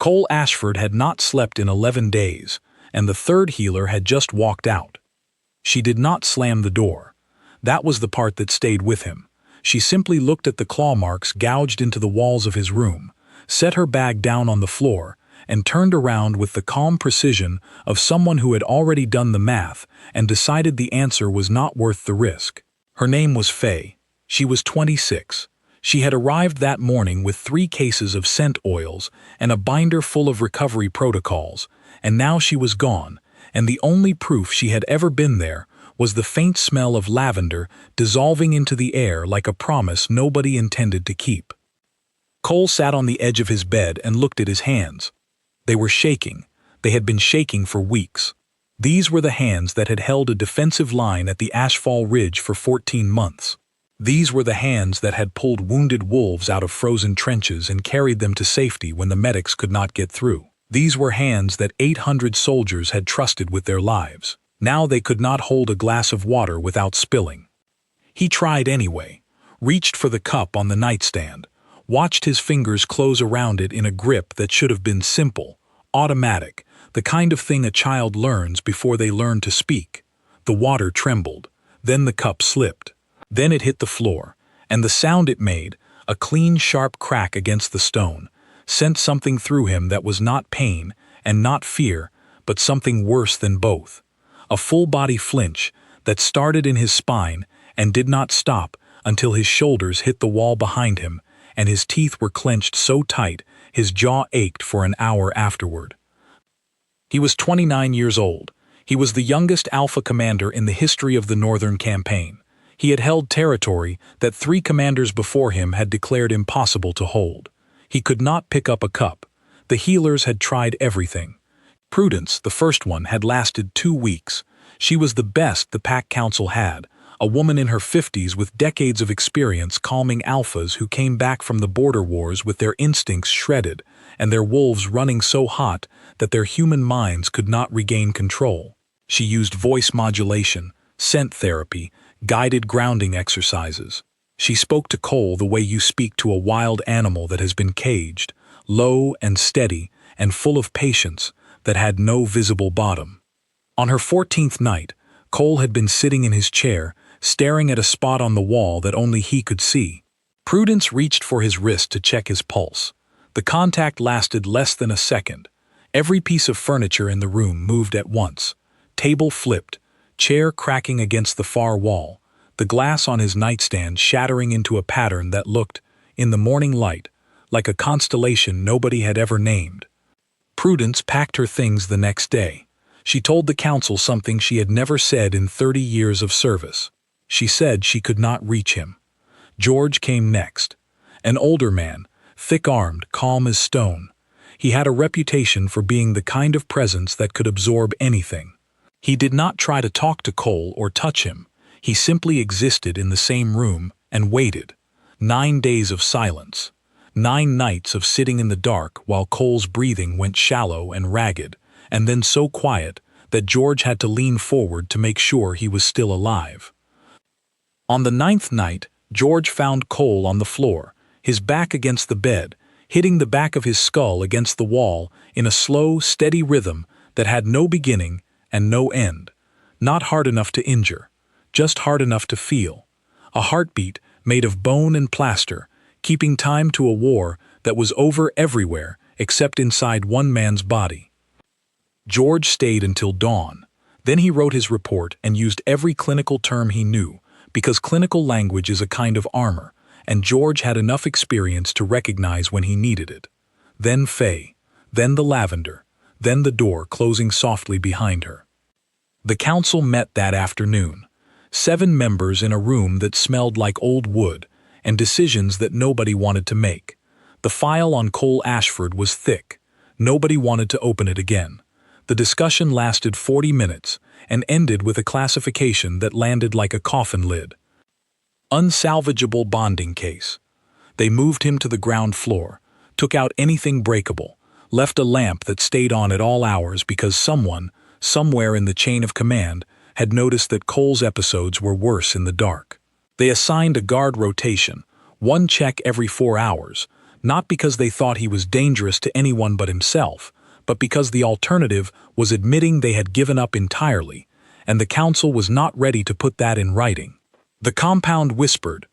Cole Ashford had not slept in 11 days, and the third healer had just walked out. She did not slam the door. That was the part that stayed with him. She simply looked at the claw marks gouged into the walls of his room, set her bag down on the floor, and turned around with the calm precision of someone who had already done the math and decided the answer was not worth the risk. Her name was Faye. She was 26. She had arrived that morning with 3 cases of scent oils and a binder full of recovery protocols, and now she was gone, and the only proof she had ever been there was the faint smell of lavender dissolving into the air like a promise nobody intended to keep. Cole sat on the edge of his bed and looked at his hands. They were shaking. They had been shaking for weeks. These were the hands that had held a defensive line at the Ashfall Ridge for 14 months. These were the hands that had pulled wounded wolves out of frozen trenches and carried them to safety when the medics could not get through. These were hands that 800 soldiers had trusted with their lives. Now they could not hold a glass of water without spilling. He tried anyway, reached for the cup on the nightstand, watched his fingers close around it in a grip that should have been simple, automatic, the kind of thing a child learns before they learn to speak. The water trembled, then the cup slipped. Then it hit the floor, and the sound it made, a clean, sharp crack against the stone, sent something through him that was not pain and not fear, but something worse than both. A full-body flinch that started in his spine and did not stop until his shoulders hit the wall behind him, and his teeth were clenched so tight his jaw ached for an hour afterward. He was 29 years old. He was the youngest Alpha commander in the history of the Northern Campaign. He had held territory that 3 commanders before him had declared impossible to hold. He could not pick up a cup. The healers had tried everything. Prudence, the first one, had lasted 2 weeks. She was the best the Pack Council had, a woman in her 50s with decades of experience calming alphas who came back from the border wars with their instincts shredded and their wolves running so hot that their human minds could not regain control. She used voice modulation, scent therapy, guided grounding exercises. She spoke to Cole the way you speak to a wild animal that has been caged, low and steady and full of patience that had no visible bottom. On her 14th night, Cole had been sitting in his chair, staring at a spot on the wall that only he could see. Prudence reached for his wrist to check his pulse. The contact lasted less than a second. Every piece of furniture in the room moved at once. Table flipped, chair cracking against the far wall, the glass on his nightstand shattering into a pattern that looked, in the morning light, like a constellation nobody had ever named. Prudence packed her things the next day. She told the council something she had never said in 30 years of service. She said she could not reach him. George came next. An older man, thick-armed, calm as stone. He had a reputation for being the kind of presence that could absorb anything. He did not try to talk to Cole or touch him. He simply existed in the same room and waited. 9 days of silence. 9 nights of sitting in the dark while Cole's breathing went shallow and ragged, and then so quiet that George had to lean forward to make sure he was still alive. On the 9th night, George found Cole on the floor, his back against the bed, hitting the back of his skull against the wall in a slow, steady rhythm that had no beginning and no end. Not hard enough to injure, just hard enough to feel. A heartbeat made of bone and plaster, keeping time to a war that was over everywhere except inside one man's body. George stayed until dawn. Then he wrote his report and used every clinical term he knew, because clinical language is a kind of armor, and George had enough experience to recognize when he needed it. Then Faye, then the lavender, then the door closing softly behind her. The council met that afternoon. 7 members in a room that smelled like old wood, and decisions that nobody wanted to make. The file on Cole Ashford was thick. Nobody wanted to open it again. The discussion lasted 40 minutes and ended with a classification that landed like a coffin lid. Unsalvageable bonding case. They moved him to the ground floor, took out anything breakable, left a lamp that stayed on at all hours because someone, somewhere in the chain of command, had noticed that Cole's episodes were worse in the dark. They assigned a guard rotation, 1 check every 4 hours, not because they thought he was dangerous to anyone but himself, but because the alternative was admitting they had given up entirely, and the council was not ready to put that in writing. The compound whispered.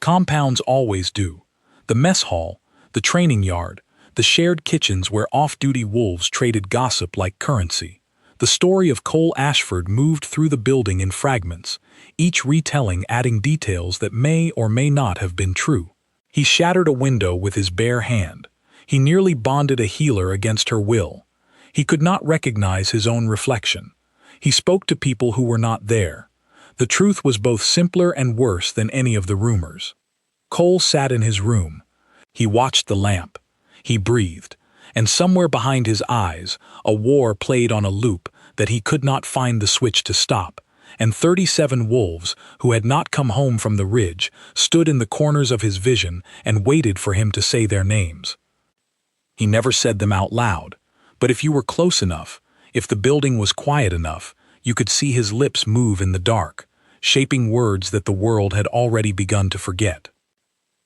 Compounds always do. The mess hall, the training yard, the shared kitchens where off-duty wolves traded gossip like currency. The story of Cole Ashford moved through the building in fragments, each retelling adding details that may or may not have been true. He shattered a window with his bare hand. He nearly bonded a healer against her will. He could not recognize his own reflection. He spoke to people who were not there. The truth was both simpler and worse than any of the rumors. Cole sat in his room. He watched the lamp. He breathed, and somewhere behind his eyes, a war played on a loop that he could not find the switch to stop, and 37 wolves, who had not come home from the ridge, stood in the corners of his vision and waited for him to say their names. He never said them out loud, but if you were close enough, if the building was quiet enough, you could see his lips move in the dark, shaping words that the world had already begun to forget.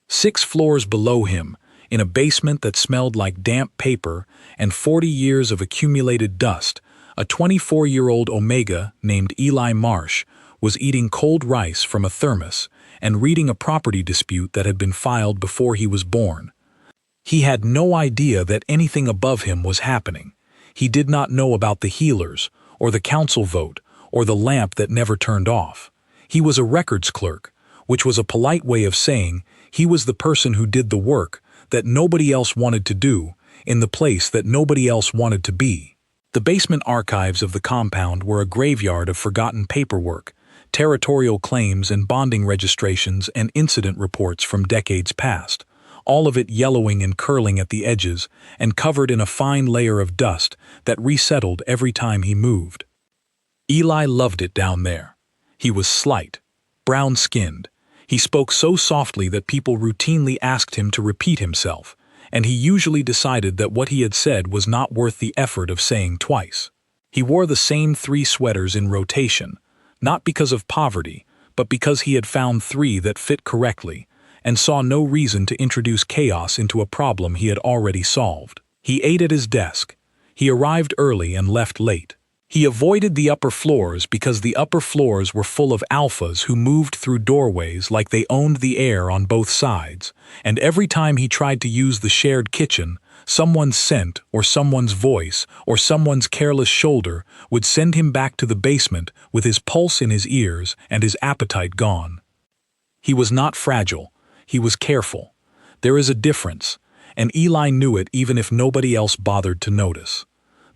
6 floors below him, in a basement that smelled like damp paper and 40 years of accumulated dust, a 24-year-old Omega named Eli Marsh was eating cold rice from a thermos and reading a property dispute that had been filed before he was born. He had no idea that anything above him was happening. He did not know about the healers, or the council vote, or the lamp that never turned off. He was a records clerk, which was a polite way of saying he was the person who did the work that nobody else wanted to do, in the place that nobody else wanted to be. The basement archives of the compound were a graveyard of forgotten paperwork, territorial claims and bonding registrations and incident reports from decades past, all of it yellowing and curling at the edges and covered in a fine layer of dust that resettled every time he moved. Eli loved it down there. He was slight, brown-skinned. He spoke so softly that people routinely asked him to repeat himself, and he usually decided that what he had said was not worth the effort of saying twice. He wore the same 3 sweaters in rotation, not because of poverty, but because he had found 3 that fit correctly, and saw no reason to introduce chaos into a problem he had already solved. He ate at his desk. He arrived early and left late. He avoided the upper floors because the upper floors were full of alphas who moved through doorways like they owned the air on both sides, and every time he tried to use the shared kitchen, someone's scent or someone's voice or someone's careless shoulder would send him back to the basement with his pulse in his ears and his appetite gone. He was not fragile. He was careful. There is a difference, and Eli knew it even if nobody else bothered to notice.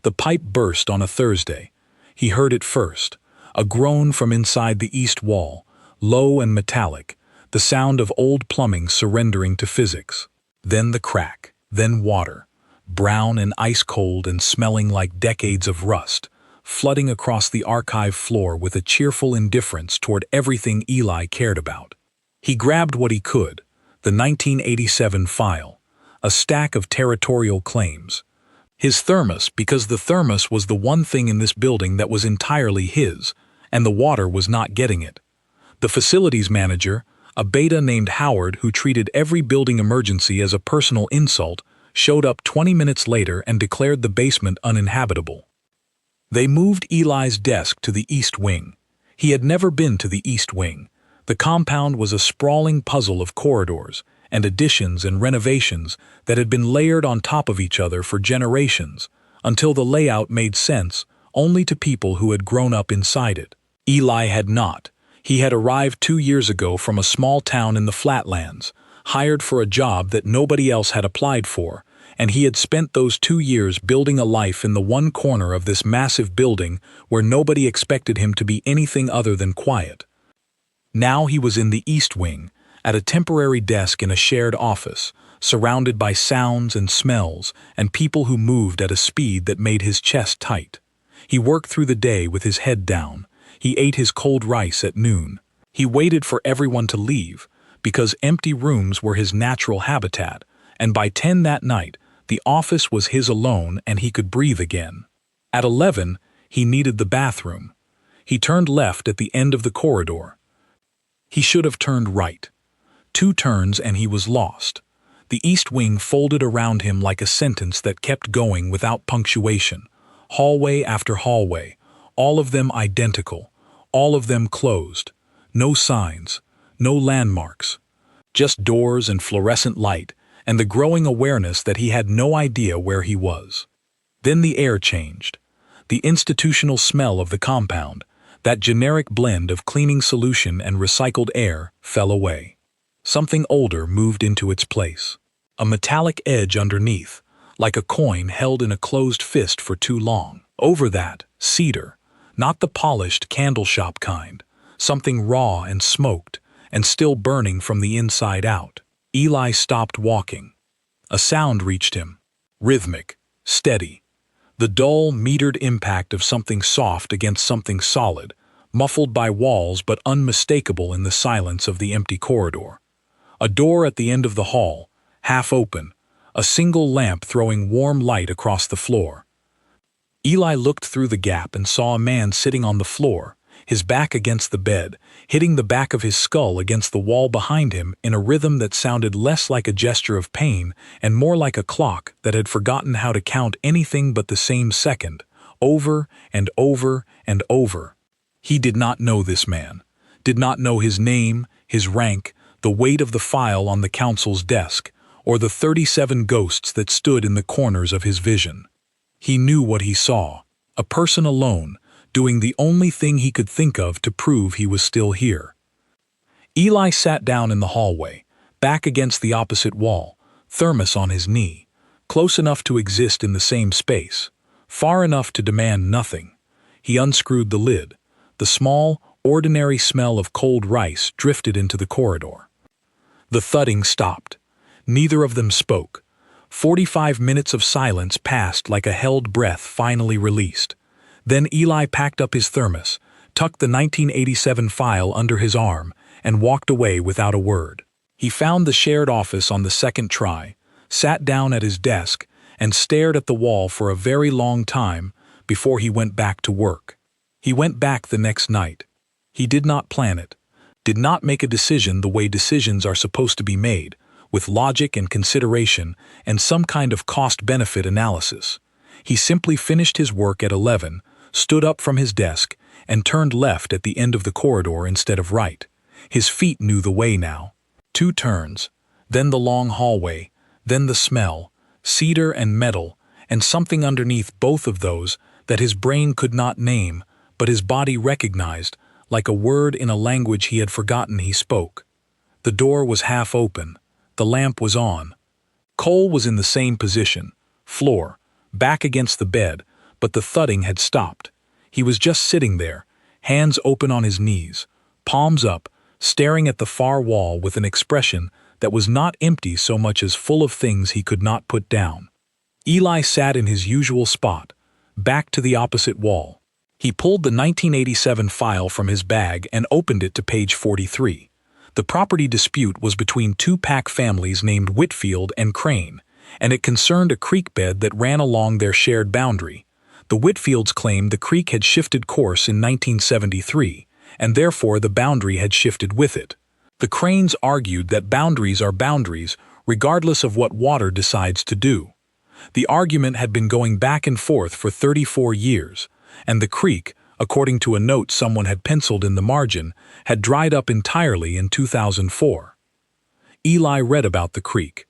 The pipe burst on a Thursday. He heard it first, a groan from inside the east wall, low and metallic, the sound of old plumbing surrendering to physics. Then the crack, then water, brown and ice-cold and smelling like decades of rust, flooding across the archive floor with a cheerful indifference toward everything Eli cared about. He grabbed what he could, the 1987 file, a stack of territorial claims. His thermos, because the thermos was the one thing in this building that was entirely his, and the water was not getting it. The facilities manager, a beta named Howard who treated every building emergency as a personal insult, showed up 20 minutes later and declared the basement uninhabitable. They moved Eli's desk to the east wing. He had never been to the east wing. The compound was a sprawling puzzle of corridors and additions and renovations that had been layered on top of each other for generations, until the layout made sense only to people who had grown up inside it. Eli had not. He had arrived 2 years ago from a small town in the flatlands, hired for a job that nobody else had applied for, and he had spent those 2 years building a life in the one corner of this massive building where nobody expected him to be anything other than quiet. Now he was in the East Wing, at a temporary desk in a shared office, surrounded by sounds and smells and people who moved at a speed that made his chest tight. He worked through the day with his head down. He ate his cold rice at noon. He waited for everyone to leave, because empty rooms were his natural habitat, and by 10 that night, the office was his alone and he could breathe again. At 11, he needed the bathroom. He turned left at the end of the corridor. He should have turned right. 2 turns and he was lost. The east wing folded around him like a sentence that kept going without punctuation. Hallway after hallway, all of them identical, all of them closed. No signs, no landmarks. Just doors and fluorescent light, and the growing awareness that he had no idea where he was. Then the air changed. The institutional smell of the compound, that generic blend of cleaning solution and recycled air, fell away. Something older moved into its place. A metallic edge underneath, like a coin held in a closed fist for too long. Over that, cedar, not the polished candle shop kind, something raw and smoked, and still burning from the inside out. Eli stopped walking. A sound reached him. Rhythmic, steady. The dull, metered impact of something soft against something solid, muffled by walls but unmistakable in the silence of the empty corridor. A door at the end of the hall, half open, a single lamp throwing warm light across the floor. Eli looked through the gap and saw a man sitting on the floor, his back against the bed, hitting the back of his skull against the wall behind him in a rhythm that sounded less like a gesture of pain and more like a clock that had forgotten how to count anything but the same second, over and over and over. He did not know this man, did not know his name, his rank, the weight of the file on the council's desk, or the 37 ghosts that stood in the corners of his vision. He knew what he saw, a person alone, doing the only thing he could think of to prove he was still here. Eli sat down in the hallway, back against the opposite wall, thermos on his knee, close enough to exist in the same space, far enough to demand nothing. He unscrewed the lid. The small, ordinary smell of cold rice drifted into the corridor. The thudding stopped. Neither of them spoke. 45 minutes of silence passed like a held breath finally released. Then Eli packed up his thermos, tucked the 1987 file under his arm, and walked away without a word. He found the shared office on the second try, sat down at his desk, and stared at the wall for a very long time before he went back to work. He went back the next night. He did not plan it, did not make a decision the way decisions are supposed to be made, with logic and consideration and some kind of cost-benefit analysis. He simply finished his work at 11, stood up from his desk, and turned left at the end of the corridor instead of right. His feet knew the way now. 2 turns, then the long hallway, then the smell, cedar and metal, and something underneath both of those that his brain could not name, but his body recognized, like a word in a language he had forgotten he spoke. The door was half open. The lamp was on. Cole was in the same position, floor, back against the bed, but the thudding had stopped. He was just sitting there, hands open on his knees, palms up, staring at the far wall with an expression that was not empty so much as full of things he could not put down. Eli sat in his usual spot, back to the opposite wall. He pulled the 1987 file from his bag and opened it to page 43. The property dispute was between 2 Pack families named Whitfield and Crane, and it concerned a creek bed that ran along their shared boundary. The Whitfields claimed the creek had shifted course in 1973, and therefore the boundary had shifted with it. The Cranes argued that boundaries are boundaries, regardless of what water decides to do. The argument had been going back and forth for 34 years, and the creek, according to a note someone had penciled in the margin, had dried up entirely in 2004. Eli read about the creek.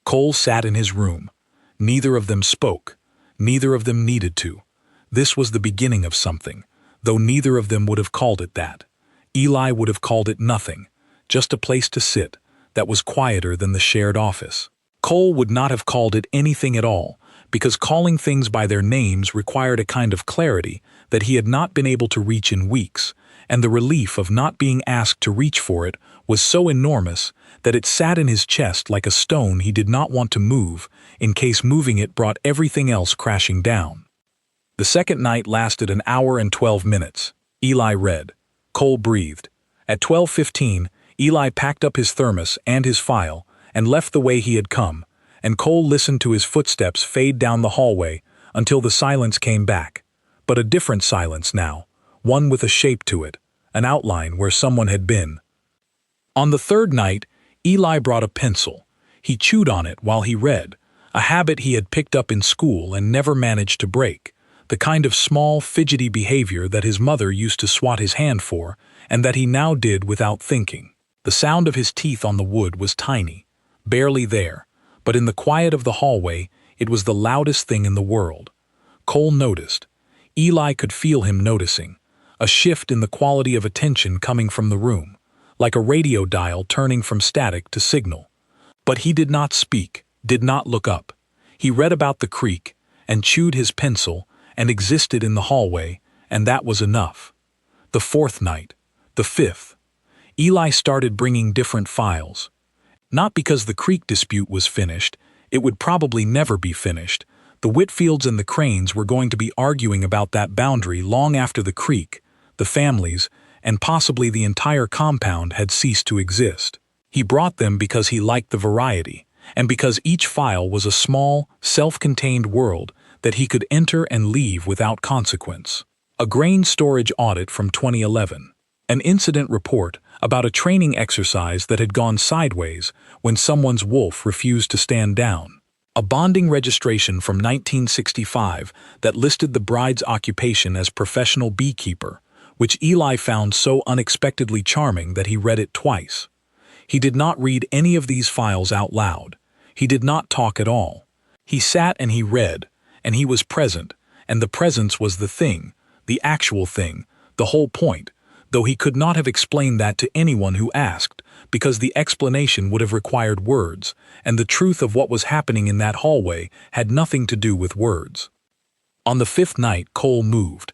Cole sat in his room. Neither of them spoke. Neither of them needed to. This was the beginning of something, though neither of them would have called it that. Eli would have called it nothing, just a place to sit that was quieter than the shared office. Cole would not have called it anything at all, because calling things by their names required a kind of clarity that he had not been able to reach in weeks, and the relief of not being asked to reach for it was so enormous that it sat in his chest like a stone he did not want to move, in case moving it brought everything else crashing down. The second night lasted an hour and 12 minutes. Eli read. Cole breathed. At 12:15, Eli packed up his thermos and his file and left the way he had come, and Cole listened to his footsteps fade down the hallway until the silence came back. But a different silence now, one with a shape to it, an outline where someone had been. On the third night, Eli brought a pencil. He chewed on it while he read, a habit he had picked up in school and never managed to break, the kind of small, fidgety behavior that his mother used to swat his hand for, and that he now did without thinking. The sound of his teeth on the wood was tiny, barely there, but in the quiet of the hallway, it was the loudest thing in the world. Cole noticed. Eli could feel him noticing, a shift in the quality of attention coming from the room, like a radio dial turning from static to signal. But he did not speak, did not look up. He read about the creek, and chewed his pencil, and existed in the hallway, and that was enough. The fourth night, the fifth. Eli started bringing different files. Not because the creek dispute was finished, it would probably never be finished. The Whitfields and the Cranes were going to be arguing about that boundary long after the creek, the families, and possibly the entire compound had ceased to exist. He brought them because he liked the variety, and because each file was a small, self-contained world that he could enter and leave without consequence. A grain storage audit from 2011. An incident report about a training exercise that had gone sideways when someone's wolf refused to stand down. A bonding registration from 1965 that listed the bride's occupation as professional beekeeper, which Eli found so unexpectedly charming that he read it twice. He did not read any of these files out loud. He did not talk at all. He sat and he read, and he was present, and the presence was the thing, the actual thing, the whole point, though he could not have explained that to anyone who asked, because the explanation would have required words, and the truth of what was happening in that hallway had nothing to do with words. On the fifth night, Cole moved.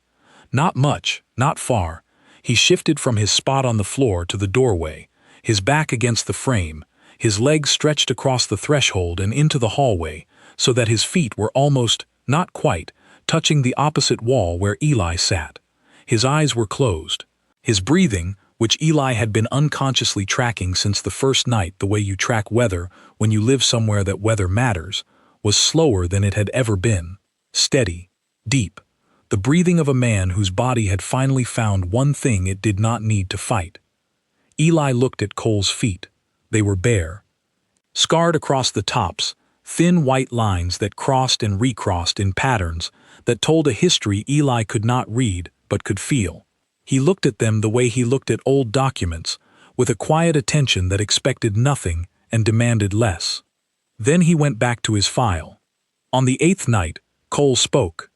Not much, not far. He shifted from his spot on the floor to the doorway, his back against the frame, his legs stretched across the threshold and into the hallway, so that his feet were almost, not quite, touching the opposite wall where Eli sat. His eyes were closed. His breathing, which Eli had been unconsciously tracking since the first night the way you track weather when you live somewhere that weather matters, was slower than it had ever been. Steady, deep. The breathing of a man whose body had finally found one thing it did not need to fight. Eli looked at Cole's feet. They were bare. Scarred across the tops, thin white lines that crossed and recrossed in patterns that told a history Eli could not read but could feel. He looked at them the way he looked at old documents, with a quiet attention that expected nothing and demanded less. Then he went back to his file. On the eighth night, Cole spoke.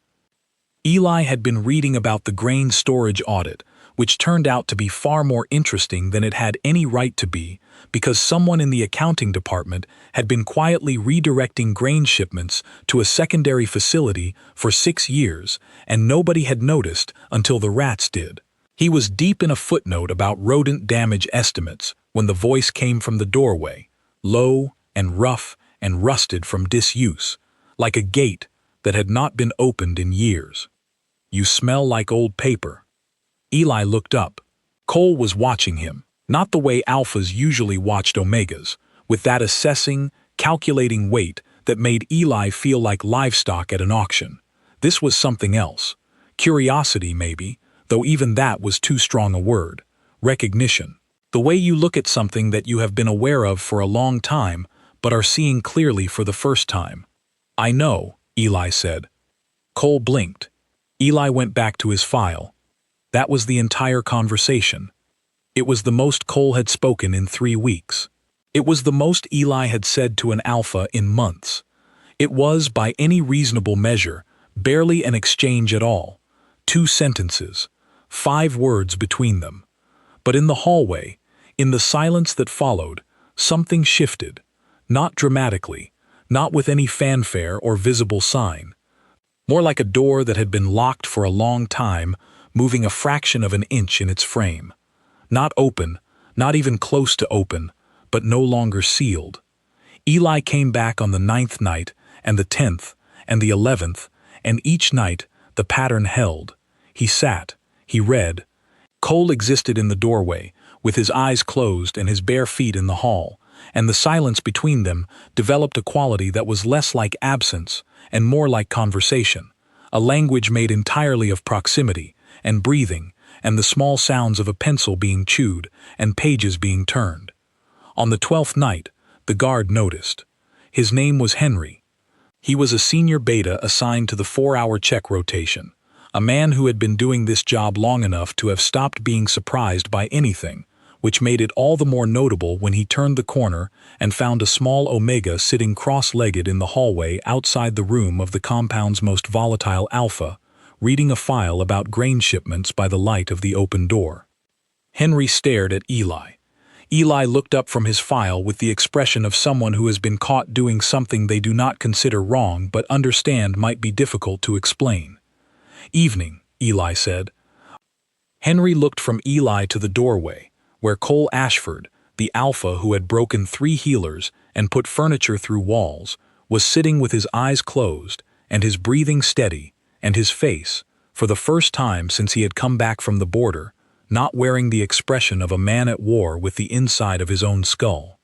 Eli had been reading about the grain storage audit, which turned out to be far more interesting than it had any right to be, because someone in the accounting department had been quietly redirecting grain shipments to a secondary facility for 6 years, and nobody had noticed until the rats did. He was deep in a footnote about rodent damage estimates when the voice came from the doorway, low and rough and rusted from disuse, like a gate that had not been opened in years. "You smell like old paper." Eli looked up. Cole was watching him, not the way alphas usually watched omegas, with that assessing, calculating weight that made Eli feel like livestock at an auction. This was something else. Curiosity, maybe, though even that was too strong a word. Recognition. The way you look at something that you have been aware of for a long time, but are seeing clearly for the first time. "I know," Eli said. Cole blinked. Eli went back to his file. That was the entire conversation. It was the most Cole had spoken in 3 weeks. It was the most Eli had said to an alpha in months. It was, by any reasonable measure, barely an exchange at all. 2 sentences, 5 words between them. But in the hallway, in the silence that followed, something shifted, not dramatically, not with any fanfare or visible sign. More like a door that had been locked for a long time, moving a fraction of an inch in its frame. Not open, not even close to open, but no longer sealed. Eli came back on the 9th night, and the 10th, and the 11th, and each night the pattern held. He sat, he read. Cole existed in the doorway, with his eyes closed and his bare feet in the hall, and the silence between them developed a quality that was less like absence and more like conversation, a language made entirely of proximity and breathing and the small sounds of a pencil being chewed and pages being turned. On the 12th night, The guard noticed. His name was Henry. He was a senior beta assigned to the 4-hour check rotation, a man who had been doing this job long enough to have stopped being surprised by anything, which made it all the more notable when he turned the corner and found a small Omega sitting cross-legged in the hallway outside the room of the compound's most volatile Alpha, reading a file about grain shipments by the light of the open door. Henry stared at Eli. Eli looked up from his file with the expression of someone who has been caught doing something they do not consider wrong but understand might be difficult to explain. "Evening," Eli said. Henry looked from Eli to the doorway, where Cole Ashford, the Alpha who had broken 3 healers and put furniture through walls, was sitting with his eyes closed and his breathing steady, and his face, for the first time since he had come back from the border, not wearing the expression of a man at war with the inside of his own skull.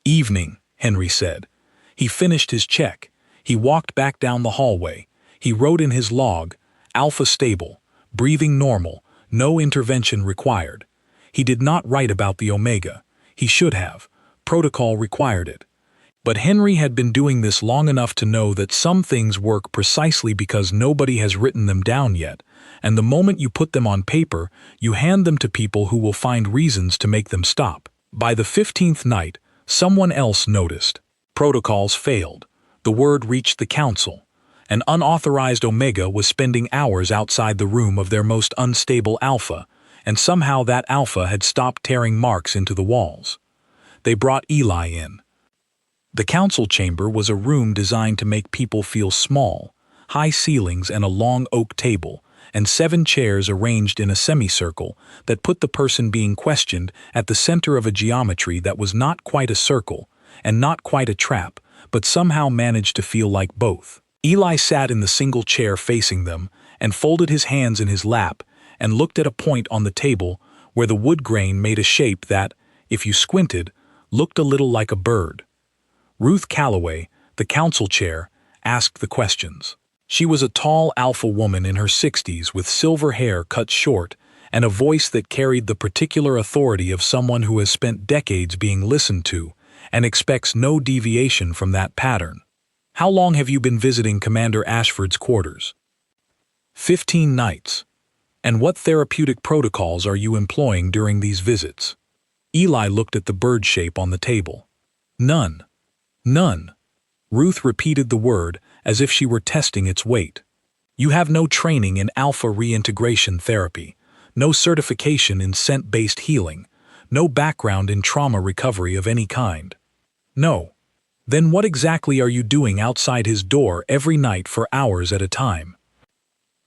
"Evening," Henry said. He finished his check. He walked back down the hallway. He wrote in his log, "Alpha stable, breathing normal, no intervention required." He did not write about the Omega. He should have. Protocol required it. But Henry had been doing this long enough to know that some things work precisely because nobody has written them down yet, and the moment you put them on paper, you hand them to people who will find reasons to make them stop. By the 15th night, someone else noticed. Protocols failed. The word reached the council. An unauthorized Omega was spending hours outside the room of their most unstable Alpha, and somehow that Alpha had stopped tearing marks into the walls. They brought Eli in. The council chamber was a room designed to make people feel small, high ceilings and a long oak table, and 7 chairs arranged in a semicircle that put the person being questioned at the center of a geometry that was not quite a circle and not quite a trap, but somehow managed to feel like both. Eli sat in the single chair facing them and folded his hands in his lap and looked at a point on the table where the wood grain made a shape that, if you squinted, looked a little like a bird. Ruth Calloway, the council chair, asked the questions. She was a tall Alpha woman in her 60s with silver hair cut short and a voice that carried the particular authority of someone who has spent decades being listened to and expects no deviation from that pattern. "How long have you been visiting Commander Ashford's quarters?" 15 nights. "And what therapeutic protocols are you employing during these visits?" Eli looked at the bird shape on the table. "None. None." Ruth repeated the word as if she were testing its weight. "You have no training in Alpha reintegration therapy, no certification in scent-based healing, no background in trauma recovery of any kind." "No." "Then what exactly are you doing outside his door every night for hours at a time?"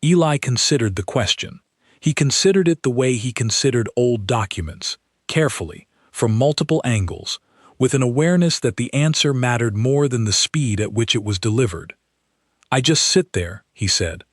Eli considered the question. He considered it the way he considered old documents, carefully, from multiple angles, with an awareness that the answer mattered more than the speed at which it was delivered. "I just sit there," he said.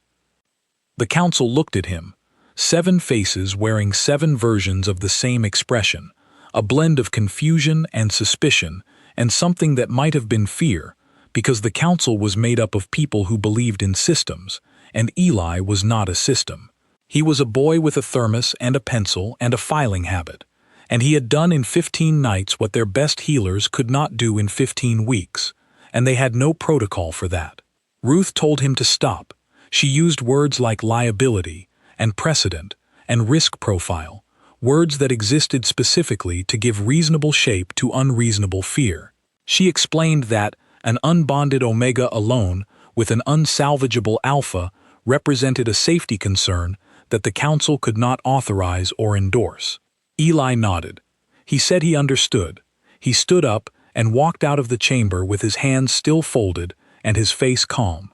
The council looked at him, 7 faces wearing 7 versions of the same expression, a blend of confusion and suspicion, and something that might have been fear, because the council was made up of people who believed in systems, and Eli was not a system. He was a boy with a thermos and a pencil and a filing habit, and he had done in 15 nights what their best healers could not do in 15 weeks, and they had no protocol for that. Ruth told him to stop. She used words like liability and precedent and risk profile, words that existed specifically to give reasonable shape to unreasonable fear. She explained that an unbonded Omega alone with an unsalvageable Alpha represented a safety concern that the council could not authorize or endorse. Eli nodded. He said he understood. He stood up and walked out of the chamber with his hands still folded and his face calm.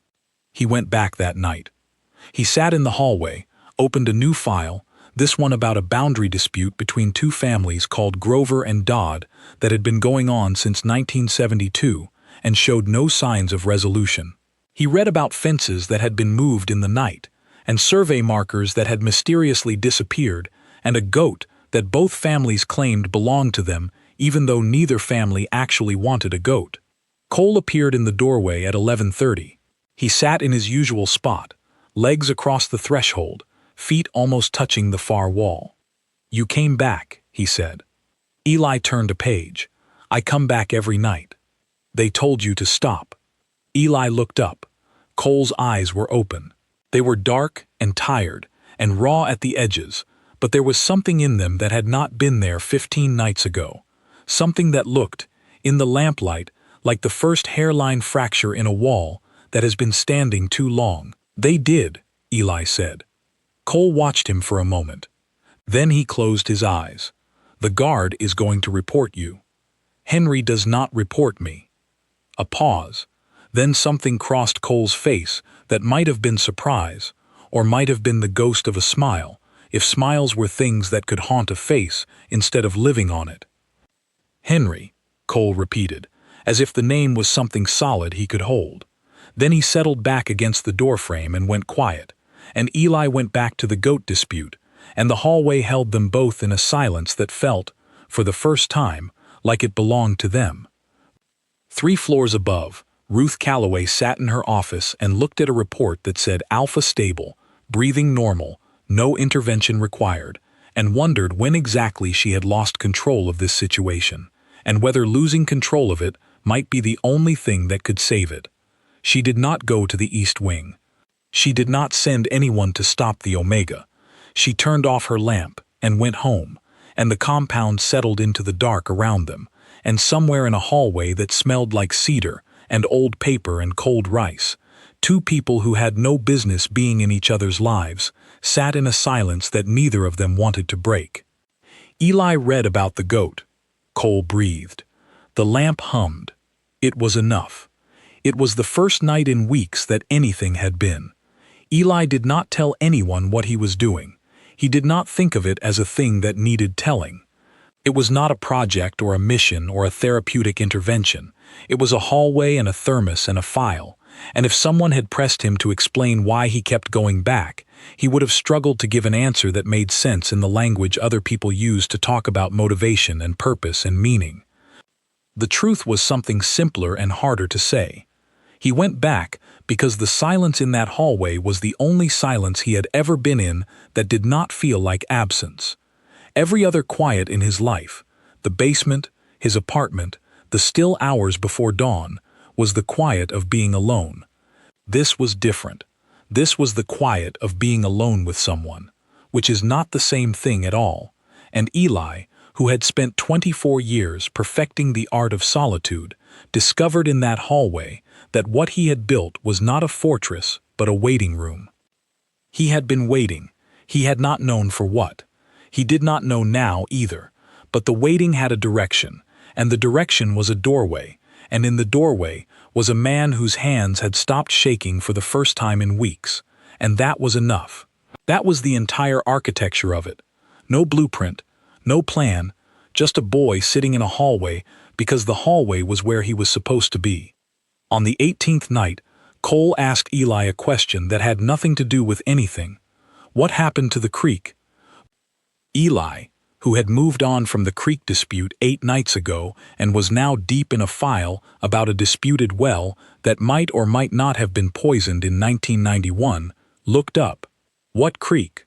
He went back that night. He sat in the hallway, opened a new file, this one about a boundary dispute between 2 families called Grover and Dodd that had been going on since 1972 and showed no signs of resolution. He read about fences that had been moved in the night, and survey markers that had mysteriously disappeared, and a goat that both families claimed belonged to them, even though neither family actually wanted a goat. Cole appeared in the doorway at 11:30. He sat in his usual spot, legs across the threshold, feet almost touching the far wall. "You came back," he said. Eli turned a page. I come back every night. They told you to stop. Eli looked up. Cole's eyes were open. They were dark and tired and raw at the edges, but there was something in them that had not been there 15 nights ago. Something that looked, in the lamplight, like the first hairline fracture in a wall that has been standing too long. They did, Eli said. Cole watched him for a moment. Then he closed his eyes. The guard is going to report you. Henry does not report me. A pause. Then something crossed Cole's face that might have been surprise, or might have been the ghost of a smile, if smiles were things that could haunt a face instead of living on it. Henry, Cole repeated, as if the name was something solid he could hold. Then he settled back against the doorframe and went quiet, and Eli went back to the goat dispute, and the hallway held them both in a silence that felt, for the first time, like it belonged to them. 3 floors above, Ruth Calloway sat in her office and looked at a report that said Alpha stable, breathing normal, no intervention required, and wondered when exactly she had lost control of this situation, and whether losing control of it might be the only thing that could save it. She did not go to the East Wing. She did not send anyone to stop the Omega. She turned off her lamp and went home, and the compound settled into the dark around them, and somewhere in a hallway that smelled like cedar and old paper and cold rice, 2 people who had no business being in each other's lives sat in a silence that neither of them wanted to break. Eli read about the goat. Cole breathed. The lamp hummed. It was enough. It was the first night in weeks that anything had been. Eli did not tell anyone what he was doing. He did not think of it as a thing that needed telling. It was not a project or a mission or a therapeutic intervention. It was a hallway and a thermos and a file, and if someone had pressed him to explain why he kept going back, he would have struggled to give an answer that made sense in the language other people used to talk about motivation and purpose and meaning. The truth was something simpler and harder to say. He went back because the silence in that hallway was the only silence he had ever been in that did not feel like absence. Every other quiet in his life, the basement, his apartment, the still hours before dawn, was the quiet of being alone. This was different. This was the quiet of being alone with someone, which is not the same thing at all. And Eli, who had spent 24 years perfecting the art of solitude, discovered in that hallway that what he had built was not a fortress, but a waiting room. He had been waiting. He had not known for what. He did not know now either, but the waiting had a direction, and the direction was a doorway, and in the doorway was a man whose hands had stopped shaking for the first time in weeks, and that was enough. That was the entire architecture of it. No blueprint, no plan, just a boy sitting in a hallway because the hallway was where he was supposed to be. On the 18th night, Cole asked Eli a question that had nothing to do with anything. What happened to the creek? Eli, who had moved on from the creek dispute 8 nights ago and was now deep in a file about a disputed well that might or might not have been poisoned in 1991, looked up. What creek?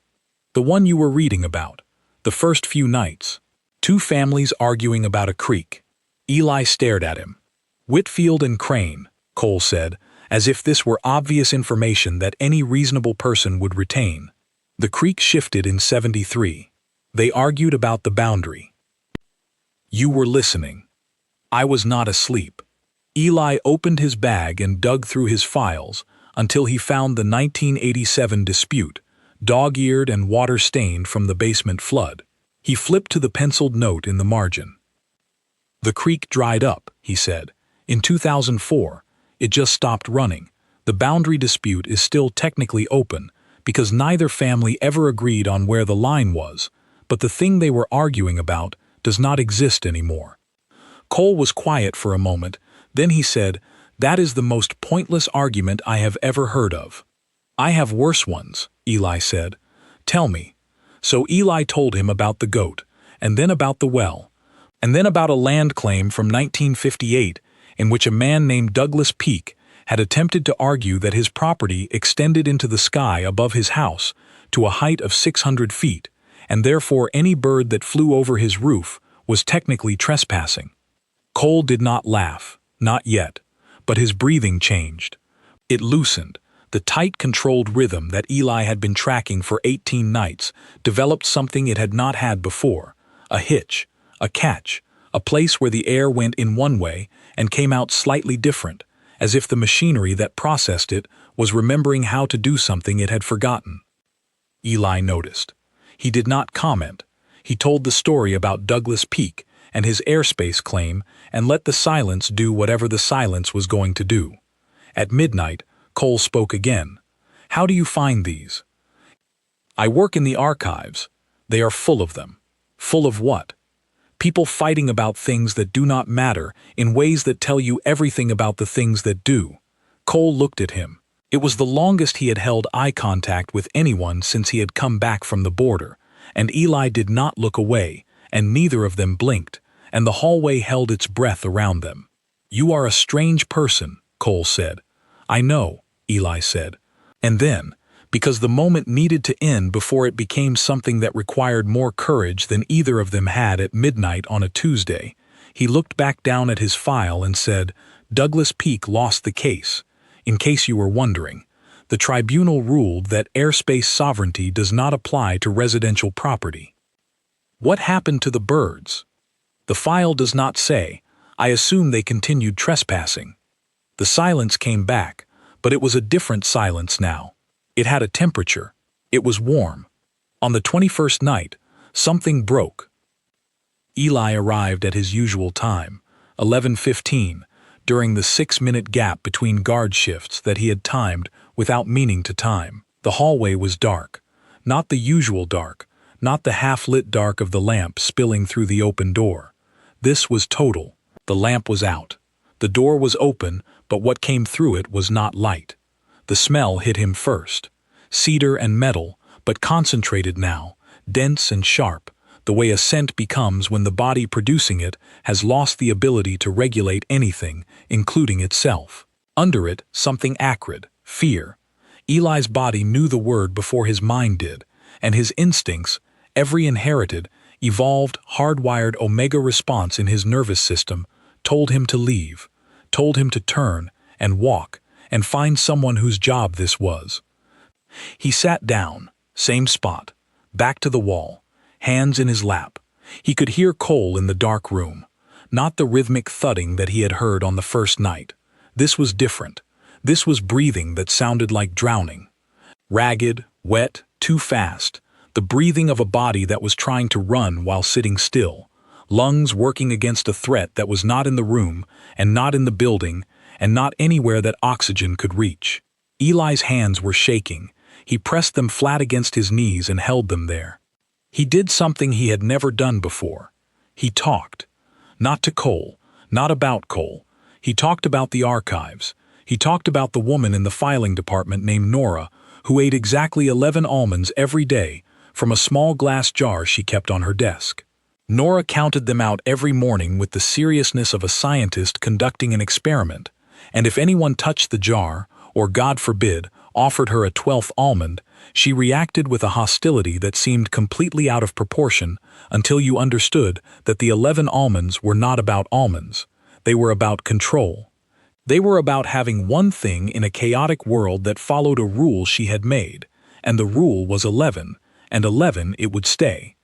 The one you were reading about. The first few nights. 2 families arguing about a creek. Eli stared at him. Whitfield and Crane, Cole said, as if this were obvious information that any reasonable person would retain. The creek shifted in 73. They argued about the boundary. You were listening. I was not asleep. Eli opened his bag and dug through his files until he found the 1987 dispute, dog-eared and water-stained from the basement flood. He flipped to the penciled note in the margin. The creek dried up, he said. In 2004, it just stopped running. The boundary dispute is still technically open because neither family ever agreed on where the line was, but the thing they were arguing about does not exist anymore. Cole was quiet for a moment, then he said, "That is the most pointless argument I have ever heard of." "I have worse ones," Eli said. "Tell me." So Eli told him about the goat, and then about the well, and then about a land claim from 1958 in which a man named Douglas Peake had attempted to argue that his property extended into the sky above his house to a height of 600 feet, and therefore any bird that flew over his roof was technically trespassing. Cole did not laugh, not yet, but his breathing changed. It loosened. The tight, controlled rhythm that Eli had been tracking for 18 nights developed something it had not had before: a hitch, a catch, a place where the air went in one way and came out slightly different, as if the machinery that processed it was remembering how to do something it had forgotten. Eli noticed. He did not comment. He told the story about Douglas Peak and his airspace claim and let the silence do whatever the silence was going to do. At midnight, Cole spoke again. "How do you find these?" "I work in the archives. They are full of them." "Full of what?" "People fighting about things that do not matter in ways that tell you everything about the things that do." Cole looked at him. It was the longest he had held eye contact with anyone since he had come back from the border, and Eli did not look away, and neither of them blinked, and the hallway held its breath around them. "You are a strange person," Cole said. "I know," Eli said. And then, because the moment needed to end before it became something that required more courage than either of them had at midnight on a Tuesday, he looked back down at his file and said, "Douglas Peak lost the case. In case you were wondering, the tribunal ruled that airspace sovereignty does not apply to residential property." "What happened to the birds?" "The file does not say. I assume they continued trespassing." The silence came back, but it was a different silence now. It had a temperature. It was warm. On the 21st night, something broke. Eli arrived at his usual time, 11:15, during the 6-minute gap between guard shifts that he had timed without meaning to time. The hallway was dark. Not the usual dark, not the half-lit dark of the lamp spilling through the open door. This was total. The lamp was out. The door was open, but what came through it was not light. The smell hit him first. Cedar and metal, but concentrated now, dense and sharp, the way a scent becomes when the body producing it has lost the ability to regulate anything, including itself. Under it, something acrid, fear. Eli's body knew the word before his mind did, and his instincts, every inherited, evolved, hardwired omega response in his nervous system, told him to leave, told him to turn and walk and find someone whose job this was. He sat down, same spot, back to the wall, hands in his lap. He could hear Cole in the dark room, not the rhythmic thudding that he had heard on the first night. This was different. This was breathing that sounded like drowning. Ragged, wet, too fast, the breathing of a body that was trying to run while sitting still, lungs working against a threat that was not in the room and not in the building and not anywhere that oxygen could reach. Eli's hands were shaking. He pressed them flat against his knees and held them there. He did something he had never done before. He talked. Not to Cole, not about Cole. He talked about the archives. He talked about the woman in the filing department named Nora, who ate exactly 11 almonds every day from a small glass jar she kept on her desk. Nora counted them out every morning with the seriousness of a scientist conducting an experiment, and if anyone touched the jar, or God forbid, offered her a 12th almond, she reacted with a hostility that seemed completely out of proportion until you understood that the 11 almonds were not about almonds. They were about control. They were about having one thing in a chaotic world that followed a rule she had made, and the rule was 11, and 11 it would stay.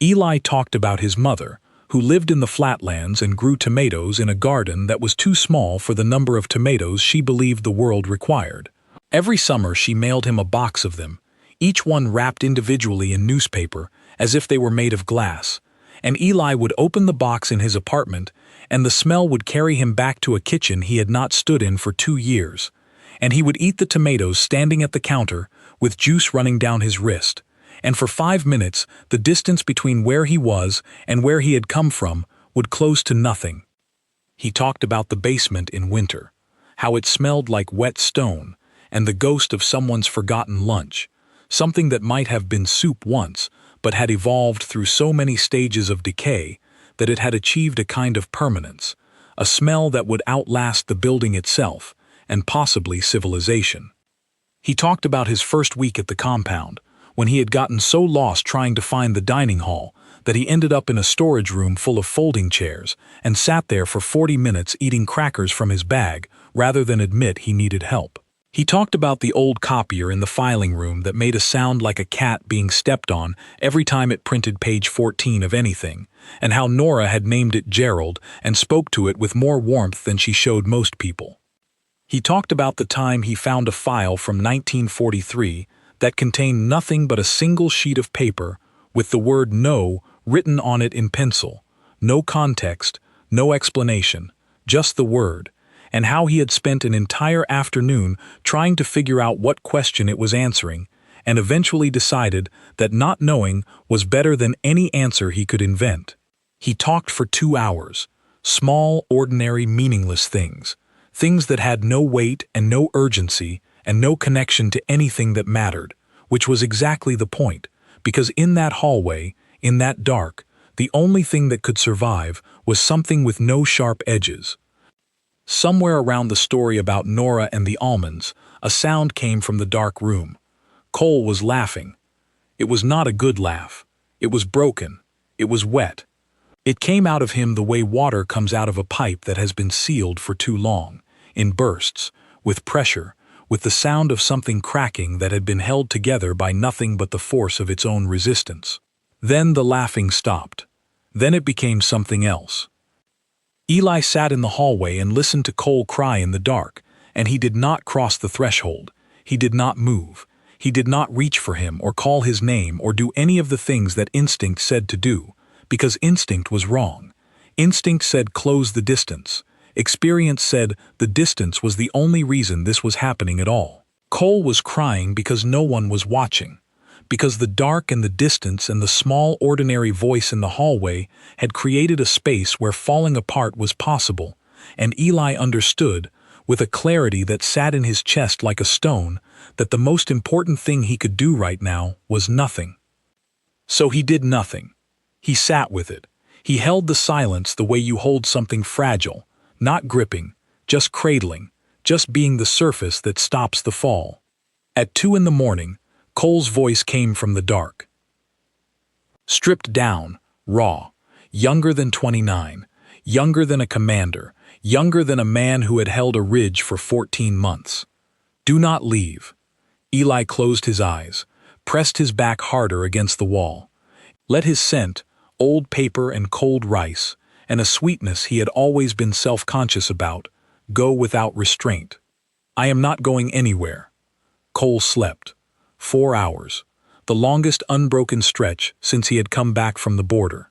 Eli talked about his mother, who lived in the flatlands and grew tomatoes in a garden that was too small for the number of tomatoes she believed the world required. Every summer she mailed him a box of them, each one wrapped individually in newspaper, as if they were made of glass, and Eli would open the box in his apartment, and the smell would carry him back to a kitchen he had not stood in for 2 years, and he would eat the tomatoes standing at the counter, with juice running down his wrist, and for 5 minutes the distance between where he was and where he had come from would close to nothing. He talked about the basement in winter, how it smelled like wet stone, and the ghost of someone's forgotten lunch, something that might have been soup once, but had evolved through so many stages of decay that it had achieved a kind of permanence, a smell that would outlast the building itself, and possibly civilization. He talked about his first week at the compound, when he had gotten so lost trying to find the dining hall that he ended up in a storage room full of folding chairs and sat there for 40 minutes eating crackers from his bag rather than admit he needed help. He talked about the old copier in the filing room that made a sound like a cat being stepped on every time it printed page 14 of anything, and how Nora had named it Gerald and spoke to it with more warmth than she showed most people. He talked about the time he found a file from 1943 that contained nothing but a single sheet of paper with the word no written on it in pencil, no context, no explanation, just the word, and how he had spent an entire afternoon trying to figure out what question it was answering, and eventually decided that not knowing was better than any answer he could invent. He talked for 2 hours, small, ordinary, meaningless things that had no weight and no urgency and no connection to anything that mattered, which was exactly the point, because in that hallway, in that dark, the only thing that could survive was something with no sharp edges. Somewhere around the story about Nora and the almonds, a sound came from the dark room. Cole was laughing. It was not a good laugh. It was broken. It was wet. It came out of him the way water comes out of a pipe that has been sealed for too long, in bursts, with pressure, with the sound of something cracking that had been held together by nothing but the force of its own resistance. Then the laughing stopped. Then it became something else. Eli sat in the hallway and listened to Cole cry in the dark, and he did not cross the threshold. He did not move. He did not reach for him or call his name or do any of the things that instinct said to do, because instinct was wrong. Instinct said close the distance. Experience said the distance was the only reason this was happening at all. Cole was crying because no one was watching, because the dark and the distance and the small ordinary voice in the hallway had created a space where falling apart was possible, and Eli understood, with a clarity that sat in his chest like a stone, that the most important thing he could do right now was nothing. So he did nothing. He sat with it. He held the silence the way you hold something fragile, not gripping, just cradling, just being the surface that stops the fall. At 2 in the morning, Cole's voice came from the dark. Stripped down, raw, younger than 29, younger than a commander, younger than a man who had held a ridge for 14 months. Do not leave. Eli closed his eyes, pressed his back harder against the wall. Let his scent, old paper and cold rice, and a sweetness he had always been self-conscious about, go without restraint. I am not going anywhere. Cole slept. 4 hours, the longest unbroken stretch since he had come back from the border.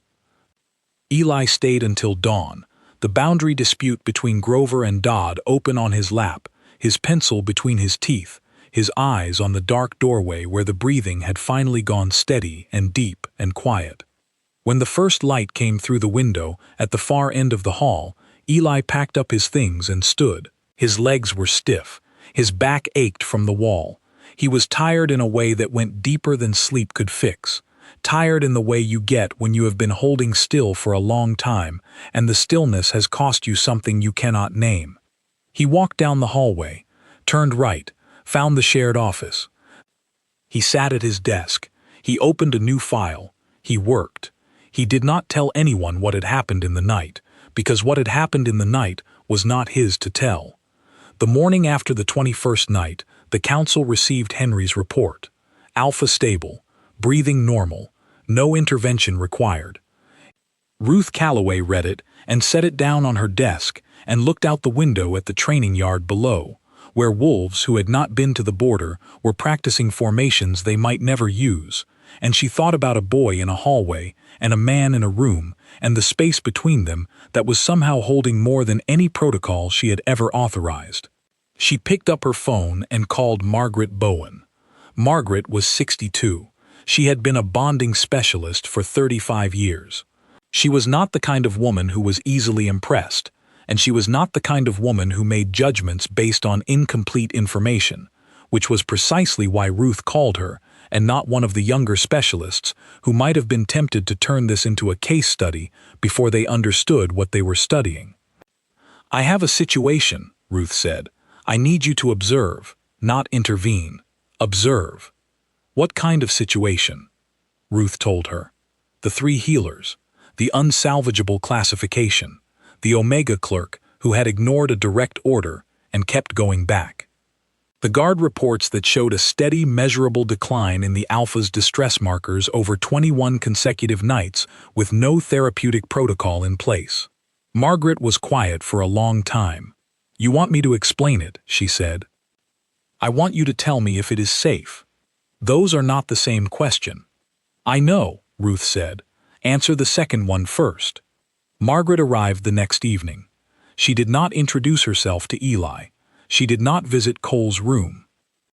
Eli stayed until dawn, the boundary dispute between Grover and Dodd open on his lap, his pencil between his teeth, his eyes on the dark doorway where the breathing had finally gone steady and deep and quiet. When the first light came through the window at the far end of the hall, Eli packed up his things and stood. His legs were stiff, his back ached from the wall. He was tired in a way that went deeper than sleep could fix, tired in the way you get when you have been holding still for a long time and the stillness has cost you something you cannot name. He walked down the hallway, turned right, found the shared office. He sat at his desk. He opened a new file. He worked. He did not tell anyone what had happened in the night, because what had happened in the night was not his to tell. The morning after the 21st night, the council received Henry's report. Alpha stable, breathing normal, no intervention required. Ruth Calloway read it and set it down on her desk and looked out the window at the training yard below, where wolves who had not been to the border were practicing formations they might never use, and she thought about a boy in a hallway and a man in a room and the space between them that was somehow holding more than any protocol she had ever authorized. She picked up her phone and called Margaret Bowen. Margaret was 62. She had been a bonding specialist for 35 years. She was not the kind of woman who was easily impressed, and she was not the kind of woman who made judgments based on incomplete information, which was precisely why Ruth called her, and not one of the younger specialists who might have been tempted to turn this into a case study before they understood what they were studying. "I have a situation," Ruth said. "I need you to observe, not intervene. Observe." What kind of situation? Ruth told her. The three healers, the unsalvageable classification, the Omega clerk who had ignored a direct order and kept going back. The guard reports that showed a steady, measurable decline in the Alpha's distress markers over 21 consecutive nights with no therapeutic protocol in place. Margaret was quiet for a long time. "You want me to explain it," she said. "I want you to tell me if it is safe." "Those are not the same question." "I know," Ruth said. "Answer the second one first." Margaret arrived the next evening. She did not introduce herself to Eli. She did not visit Cole's room.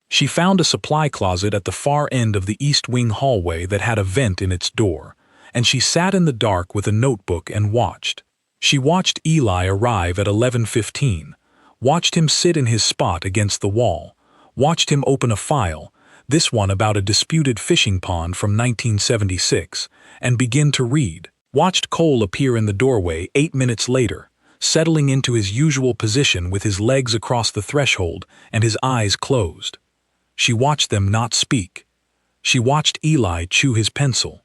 She found a supply closet at the far end of the East Wing hallway that had a vent in its door, and she sat in the dark with a notebook and watched. She watched Eli arrive at 11:15, watched him sit in his spot against the wall, watched him open a file, this one about a disputed fishing pond from 1976, and begin to read. Watched Cole appear in the doorway 8 minutes later, settling into his usual position with his legs across the threshold and his eyes closed. She watched them not speak. She watched Eli chew his pencil.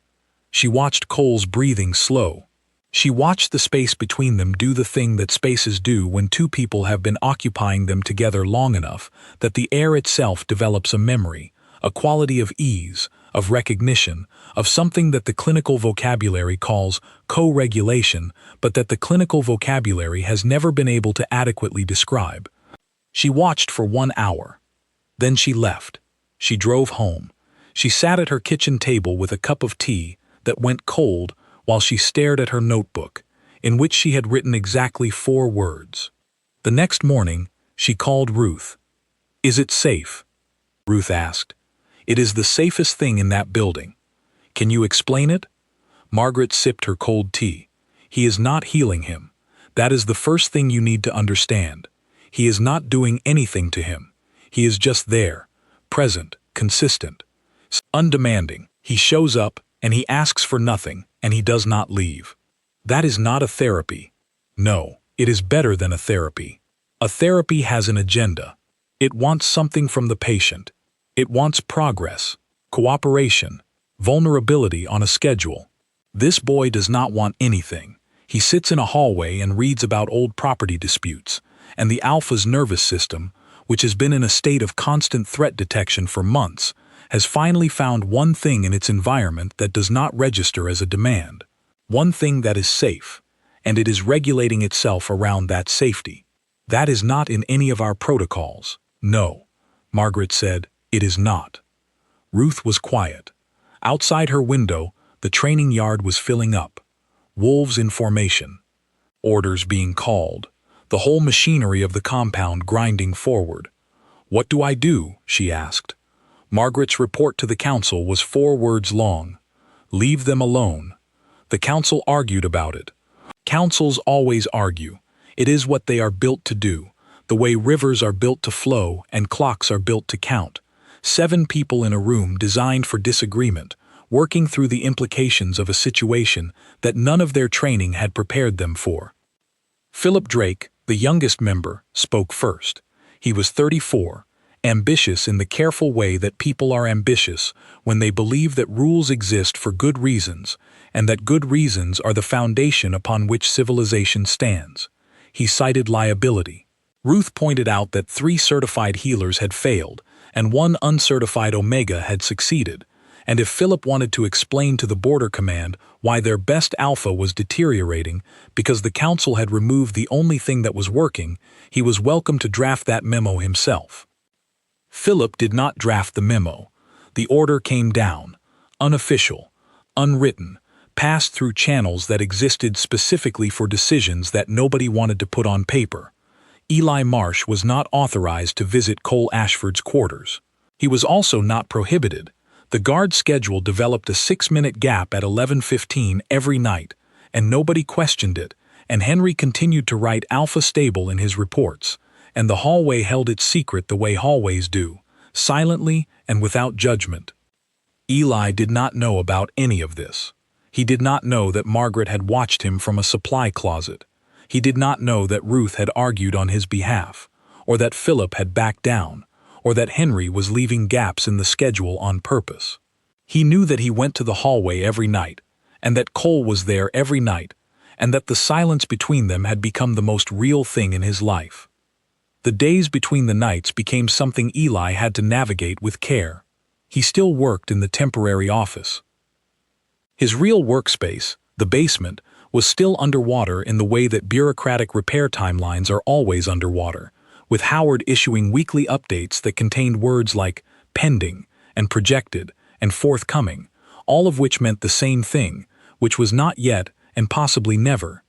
She watched Cole's breathing slow. She watched the space between them do the thing that spaces do when two people have been occupying them together long enough that the air itself develops a memory, a quality of ease, of recognition, of something that the clinical vocabulary calls co-regulation, but that the clinical vocabulary has never been able to adequately describe. She watched for 1 hour. Then she left. She drove home. She sat at her kitchen table with a cup of tea that went cold while she stared at her notebook, in which she had written exactly 4 words. The next morning, she called Ruth. "Is it safe?" Ruth asked. "It is the safest thing in that building." "Can you explain it?" Margaret sipped her cold tea. "He is not healing him. That is the first thing you need to understand. He is not doing anything to him. He is just there, present, consistent, undemanding. He shows up, and he asks for nothing, and he does not leave. That is not a therapy. No, it is better than a therapy. A therapy has an agenda. It wants something from the patient. It wants progress, cooperation, vulnerability on a schedule. This boy does not want anything. He sits in a hallway and reads about old property disputes, and the Alpha's nervous system, which has been in a state of constant threat detection for months, has finally found one thing in its environment that does not register as a demand, one thing that is safe, and it is regulating itself around that safety. That is not in any of our protocols. No, Margaret said, it is not. Ruth was quiet. Outside her window, the training yard was filling up. Wolves in formation. Orders being called. The whole machinery of the compound grinding forward. "What do I do?" she asked. Margaret's report to the council was 4 words long. "Leave them alone." The council argued about it. Councils always argue. It is what they are built to do, the way rivers are built to flow and clocks are built to count. 7 people in a room designed for disagreement, working through the implications of a situation that none of their training had prepared them for. Philip Drake, the youngest member, spoke first. He was 34, ambitious in the careful way that people are ambitious when they believe that rules exist for good reasons, and that good reasons are the foundation upon which civilization stands. He cited liability. Ruth pointed out that 3 certified healers had failed, and 1 uncertified Omega had succeeded, and if Philip wanted to explain to the Border Command why their best Alpha was deteriorating because the Council had removed the only thing that was working, he was welcome to draft that memo himself. Philip did not draft the memo. The order came down, unofficial, unwritten, passed through channels that existed specifically for decisions that nobody wanted to put on paper. Eli Marsh was not authorized to visit Cole Ashford's quarters. He was also not prohibited. The guard schedule developed a 6-minute gap at 11:15 every night, and nobody questioned it, and Henry continued to write Alpha Stable in his reports, and the hallway held its secret the way hallways do, silently and without judgment. Eli did not know about any of this. He did not know that Margaret had watched him from a supply closet. He did not know that Ruth had argued on his behalf, or that Philip had backed down, or that Henry was leaving gaps in the schedule on purpose. He knew that he went to the hallway every night, and that Cole was there every night, and that the silence between them had become the most real thing in his life. The days between the nights became something Eli had to navigate with care. He still worked in the temporary office. His real workspace, the basement, was still underwater in the way that bureaucratic repair timelines are always underwater, with Howard issuing weekly updates that contained words like pending and projected and forthcoming, all of which meant the same thing, which was not yet and possibly never.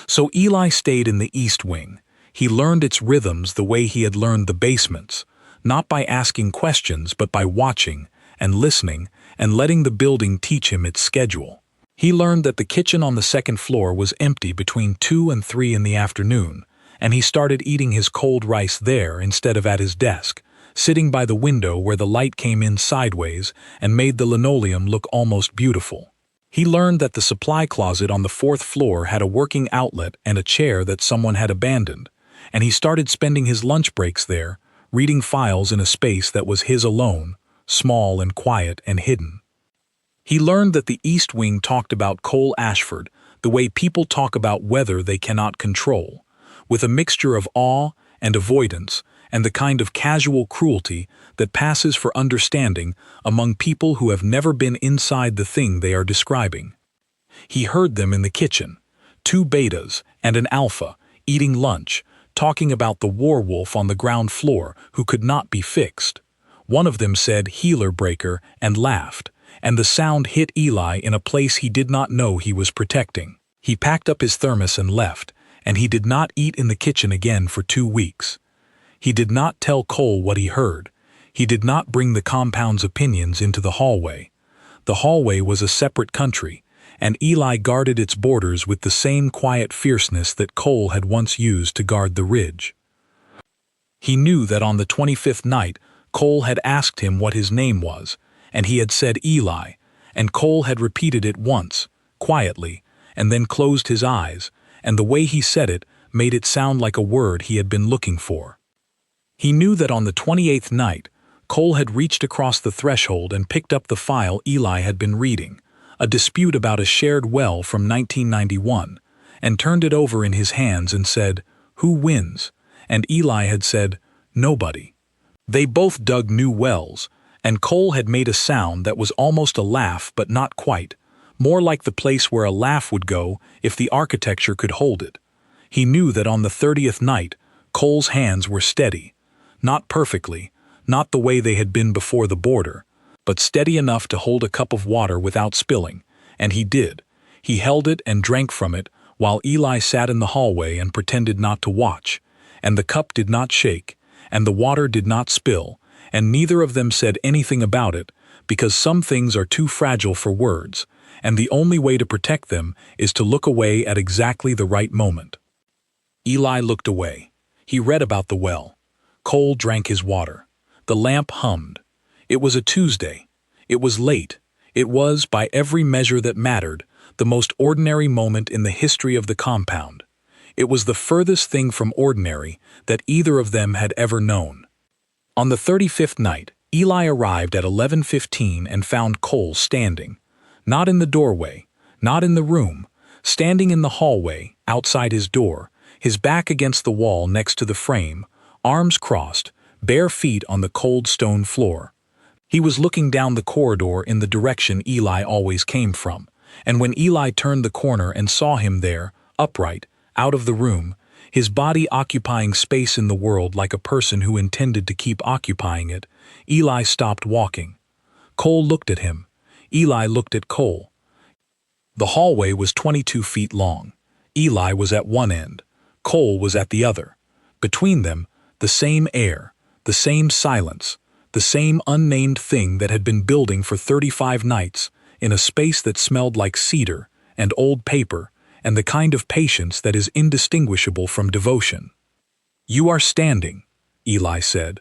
So Eli stayed in the East Wing. He learned its rhythms the way he had learned the basements, not by asking questions but by watching and listening and letting the building teach him its schedule. He learned that the kitchen on the second floor was empty between 2 and 3 in the afternoon, and he started eating his cold rice there instead of at his desk, sitting by the window where the light came in sideways and made the linoleum look almost beautiful. He learned that the supply closet on the 4th floor had a working outlet and a chair that someone had abandoned, and he started spending his lunch breaks there, reading files in a space that was his alone, small and quiet and hidden. He learned that the East Wing talked about Cole Ashford the way people talk about weather they cannot control, with a mixture of awe and avoidance and the kind of casual cruelty that passes for understanding among people who have never been inside the thing they are describing. He heard them in the kitchen, 2 betas and an alpha, eating lunch, talking about the werewolf on the ground floor who could not be fixed. One of them said "healer breaker" and laughed, and the sound hit Eli in a place he did not know he was protecting. He packed up his thermos and left, and he did not eat in the kitchen again for 2 weeks. He did not tell Cole what he heard. He did not bring the compound's opinions into the hallway. The hallway was a separate country, and Eli guarded its borders with the same quiet fierceness that Cole had once used to guard the ridge. He knew that on the 25th night, Cole had asked him what his name was, and he had said Eli, and Cole had repeated it once, quietly, and then closed his eyes, and the way he said it made it sound like a word he had been looking for. He knew that on the 28th night, Cole had reached across the threshold and picked up the file Eli had been reading, a dispute about a shared well from 1991, and turned it over in his hands and said, "Who wins?" And Eli had said, "Nobody." They both dug new wells, and Cole had made a sound that was almost a laugh but not quite, more like the place where a laugh would go if the architecture could hold it. He knew that on the 30th night, Cole's hands were steady, not perfectly, not the way they had been before the border, but steady enough to hold a cup of water without spilling, and he did. He held it and drank from it while Eli sat in the hallway and pretended not to watch, and the cup did not shake, and the water did not spill, and neither of them said anything about it, because some things are too fragile for words, and the only way to protect them is to look away at exactly the right moment. Eli looked away. He read about the well. Cole drank his water. The lamp hummed. It was a Tuesday. It was late. It was, by every measure that mattered, the most ordinary moment in the history of the compound. It was the furthest thing from ordinary that either of them had ever known. On the 35th night, Eli arrived at 11:15 and found Cole standing. Not in the doorway, not in the room, standing in the hallway, outside his door, his back against the wall next to the frame, arms crossed, bare feet on the cold stone floor. He was looking down the corridor in the direction Eli always came from, and when Eli turned the corner and saw him there, upright, out of the room, his body occupying space in the world like a person who intended to keep occupying it, Eli stopped walking. Cole looked at him. Eli looked at Cole. The hallway was 22 feet long. Eli was at one end. Cole was at the other. Between them, the same air, the same silence, the same unnamed thing that had been building for 35 nights, in a space that smelled like cedar and old paper and the kind of patience that is indistinguishable from devotion. "You are standing," Eli said.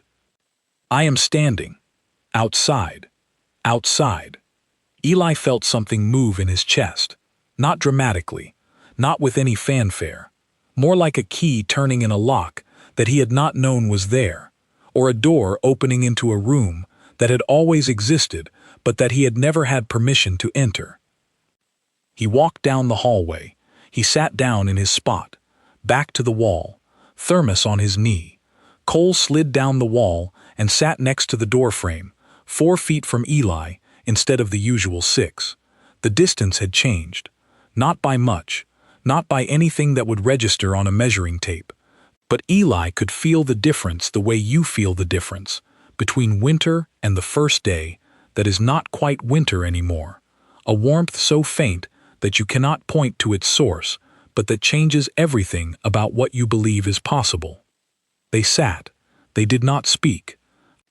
"I am standing. Outside. Outside." Eli felt something move in his chest, not dramatically, not with any fanfare, more like a key turning in a lock that he had not known was there, or a door opening into a room that had always existed but that he had never had permission to enter. He walked down the hallway. He sat down in his spot, back to the wall, thermos on his knee. Cole slid down the wall and sat next to the doorframe, 4 feet from Eli instead of the usual 6. The distance had changed. Not by much, not by anything that would register on a measuring tape. But Eli could feel the difference the way you feel the difference between winter and the first day that is not quite winter anymore. A warmth so faint that you cannot point to its source, but that changes everything about what you believe is possible. They sat. They did not speak.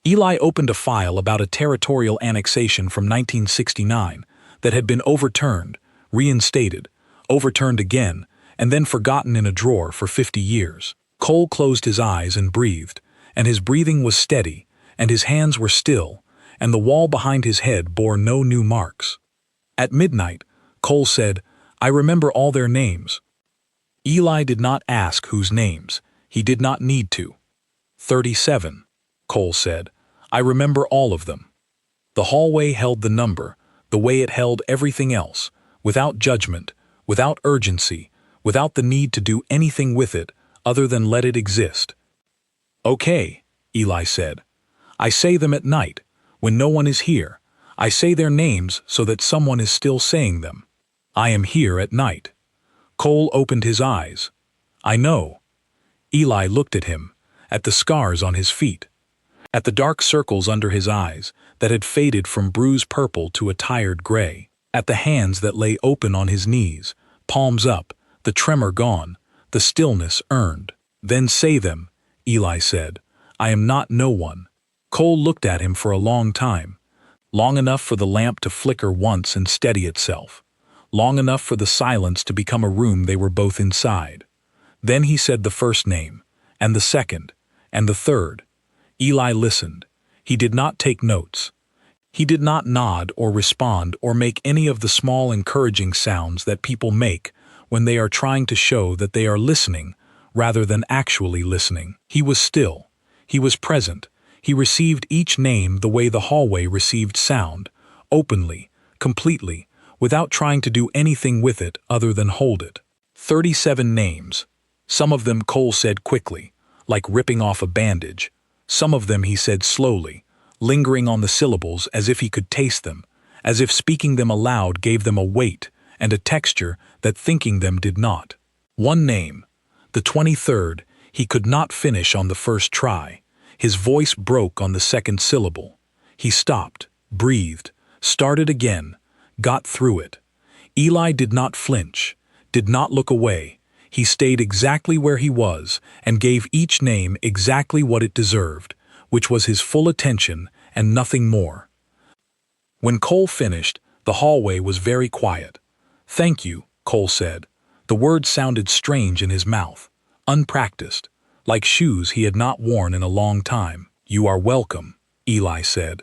Eli opened a file about a territorial annexation from 1969 that had been overturned, reinstated, overturned again, and then forgotten in a drawer for 50 years. Cole closed his eyes and breathed, and his breathing was steady, and his hands were still, and the wall behind his head bore no new marks. At midnight, Cole said, "I remember all their names." Eli did not ask whose names. He did not need to. 37, Cole said. "I remember all of them." The hallway held the number, the way it held everything else, without judgment, without urgency, without the need to do anything with it other than let it exist. "Okay," Eli said. "I say them at night, when no one is here. I say their names so that someone is still saying them. I am here at night." Cole opened his eyes. "I know." Eli looked at him, at the scars on his feet, at the dark circles under his eyes that had faded from bruised purple to a tired gray, at the hands that lay open on his knees, palms up, the tremor gone, the stillness earned. "Then say them," Eli said. "I am not no one." Cole looked at him for a long time, long enough for the lamp to flicker once and steady itself, long enough for the silence to become a room they were both inside. Then he said the first name, and the second, and the third. Eli listened. He did not take notes. He did not nod or respond or make any of the small encouraging sounds that people make when they are trying to show that they are listening rather than actually listening. He was still. He was present. He received each name the way the hallway received sound, openly, completely, without trying to do anything with it other than hold it. 37 names. Some of them Cole said quickly, like ripping off a bandage. Some of them he said slowly, lingering on the syllables as if he could taste them, as if speaking them aloud gave them a weight and a texture that thinking them did not. One name, the 23rd, he could not finish on the first try. His voice broke on the second syllable. He stopped, breathed, started again, got through it. Eli did not flinch, did not look away. He stayed exactly where he was and gave each name exactly what it deserved, which was his full attention and nothing more. When Cole finished, the hallway was very quiet. "Thank you," Cole said. The words sounded strange in his mouth, unpracticed, like shoes he had not worn in a long time. "You are welcome," Eli said.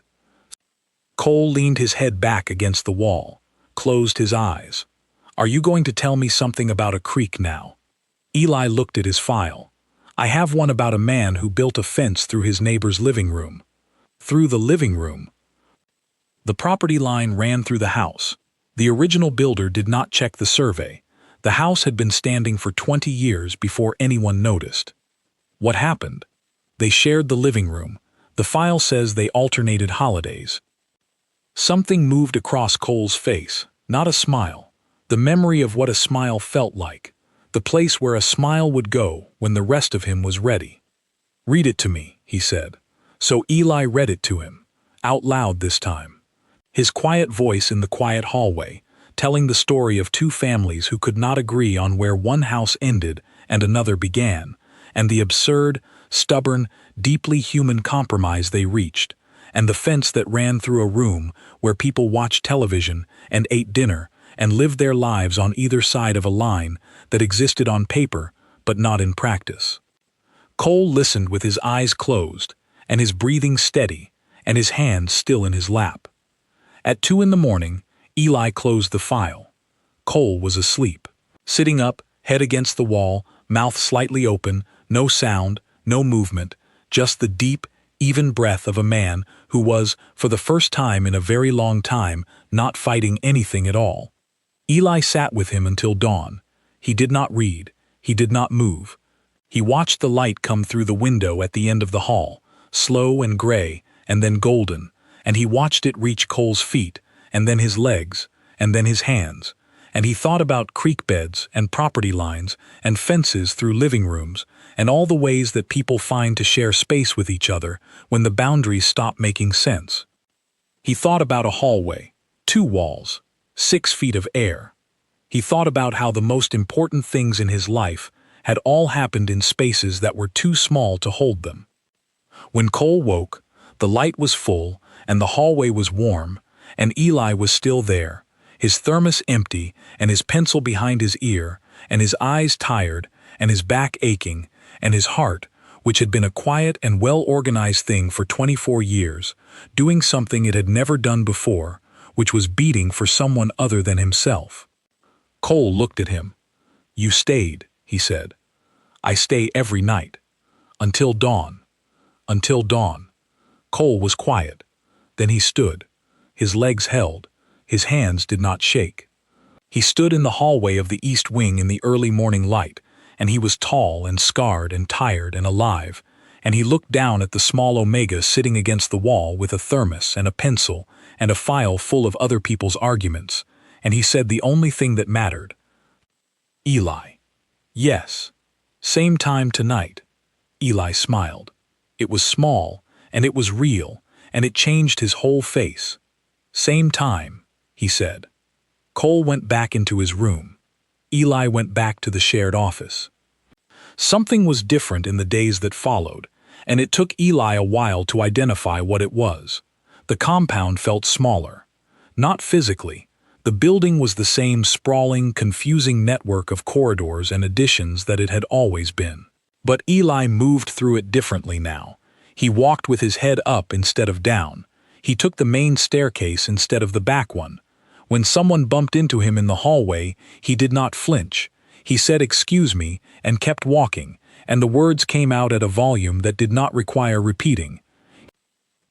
Cole leaned his head back against the wall, closed his eyes. "Are you going to tell me something about a creek now?" Eli looked at his file. "I have one about a man who built a fence through his neighbor's living room." "Through the living room?" "The property line ran through the house. The original builder did not check the survey. The house had been standing for 20 years before anyone noticed." "What happened?" "They shared the living room. The file says they alternated holidays." Something moved across Cole's face, not a smile. The memory of what a smile felt like. The place where a smile would go when the rest of him was ready. "Read it to me," he said. So Eli read it to him, out loud this time. His quiet voice in the quiet hallway, telling the story of 2 families who could not agree on where one house ended and another began, and the absurd, stubborn, deeply human compromise they reached, and the fence that ran through a room where people watched television and ate dinner and lived their lives on either side of a line that existed on paper but not in practice. Cole listened with his eyes closed and his breathing steady and his hands still in his lap. At 2 in the morning, Eli closed the file. Cole was asleep, sitting up, head against the wall, mouth slightly open, no sound, no movement, just the deep, even breath of a man who was, for the first time in a very long time, not fighting anything at all. Eli sat with him until dawn. He did not read. He did not move. He watched the light come through the window at the end of the hall, slow and gray, and then golden, and he watched it reach Cole's feet, and then his legs, and then his hands, and he thought about creek beds and property lines and fences through living rooms and all the ways that people find to share space with each other when the boundaries stop making sense. He thought about a hallway, 2 walls, 6 feet of air. He thought about how the most important things in his life had all happened in spaces that were too small to hold them. When Cole woke, the light was full and the hallway was warm, and Eli was still there, his thermos empty and his pencil behind his ear, and his eyes tired and his back aching, and his heart, which had been a quiet and well-organized thing for 24 years, doing something it had never done before, which was beating for someone other than himself. Cole looked at him. "You stayed," he said. "I stay every night. Until dawn. Until dawn." Cole was quiet. Then he stood. His legs held. His hands did not shake. He stood in the hallway of the east wing in the early morning light, and he was tall and scarred and tired and alive, and he looked down at the small Omega sitting against the wall with a thermos and a pencil and a file full of other people's arguments, and he said the only thing that mattered. "Eli." "Yes. Same time tonight." Eli smiled. It was small, and it was real, and it changed his whole face. "Same time," he said. Cole went back into his room. Eli went back to the shared office. Something was different in the days that followed, and it took Eli a while to identify what it was. The compound felt smaller. Not physically. The building was the same sprawling, confusing network of corridors and additions that it had always been. But Eli moved through it differently now. He walked with his head up instead of down. He took the main staircase instead of the back one. When someone bumped into him in the hallway, he did not flinch. He said, "Excuse me," and kept walking, and the words came out at a volume that did not require repeating.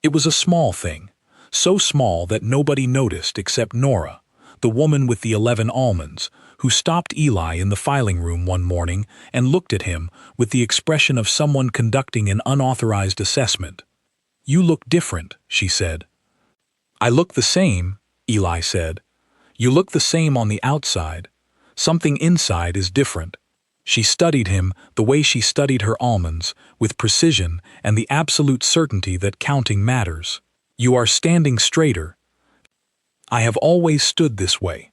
It was a small thing, so small that nobody noticed except Nora, the woman with the 11 almonds, who stopped Eli in the filing room one morning and looked at him with the expression of someone conducting an unauthorized assessment. "You look different," she said. "I look the same," Eli said. "You look the same on the outside. Something inside is different." She studied him the way she studied her almonds, with precision and the absolute certainty that counting matters. "You are standing straighter." "I have always stood this way."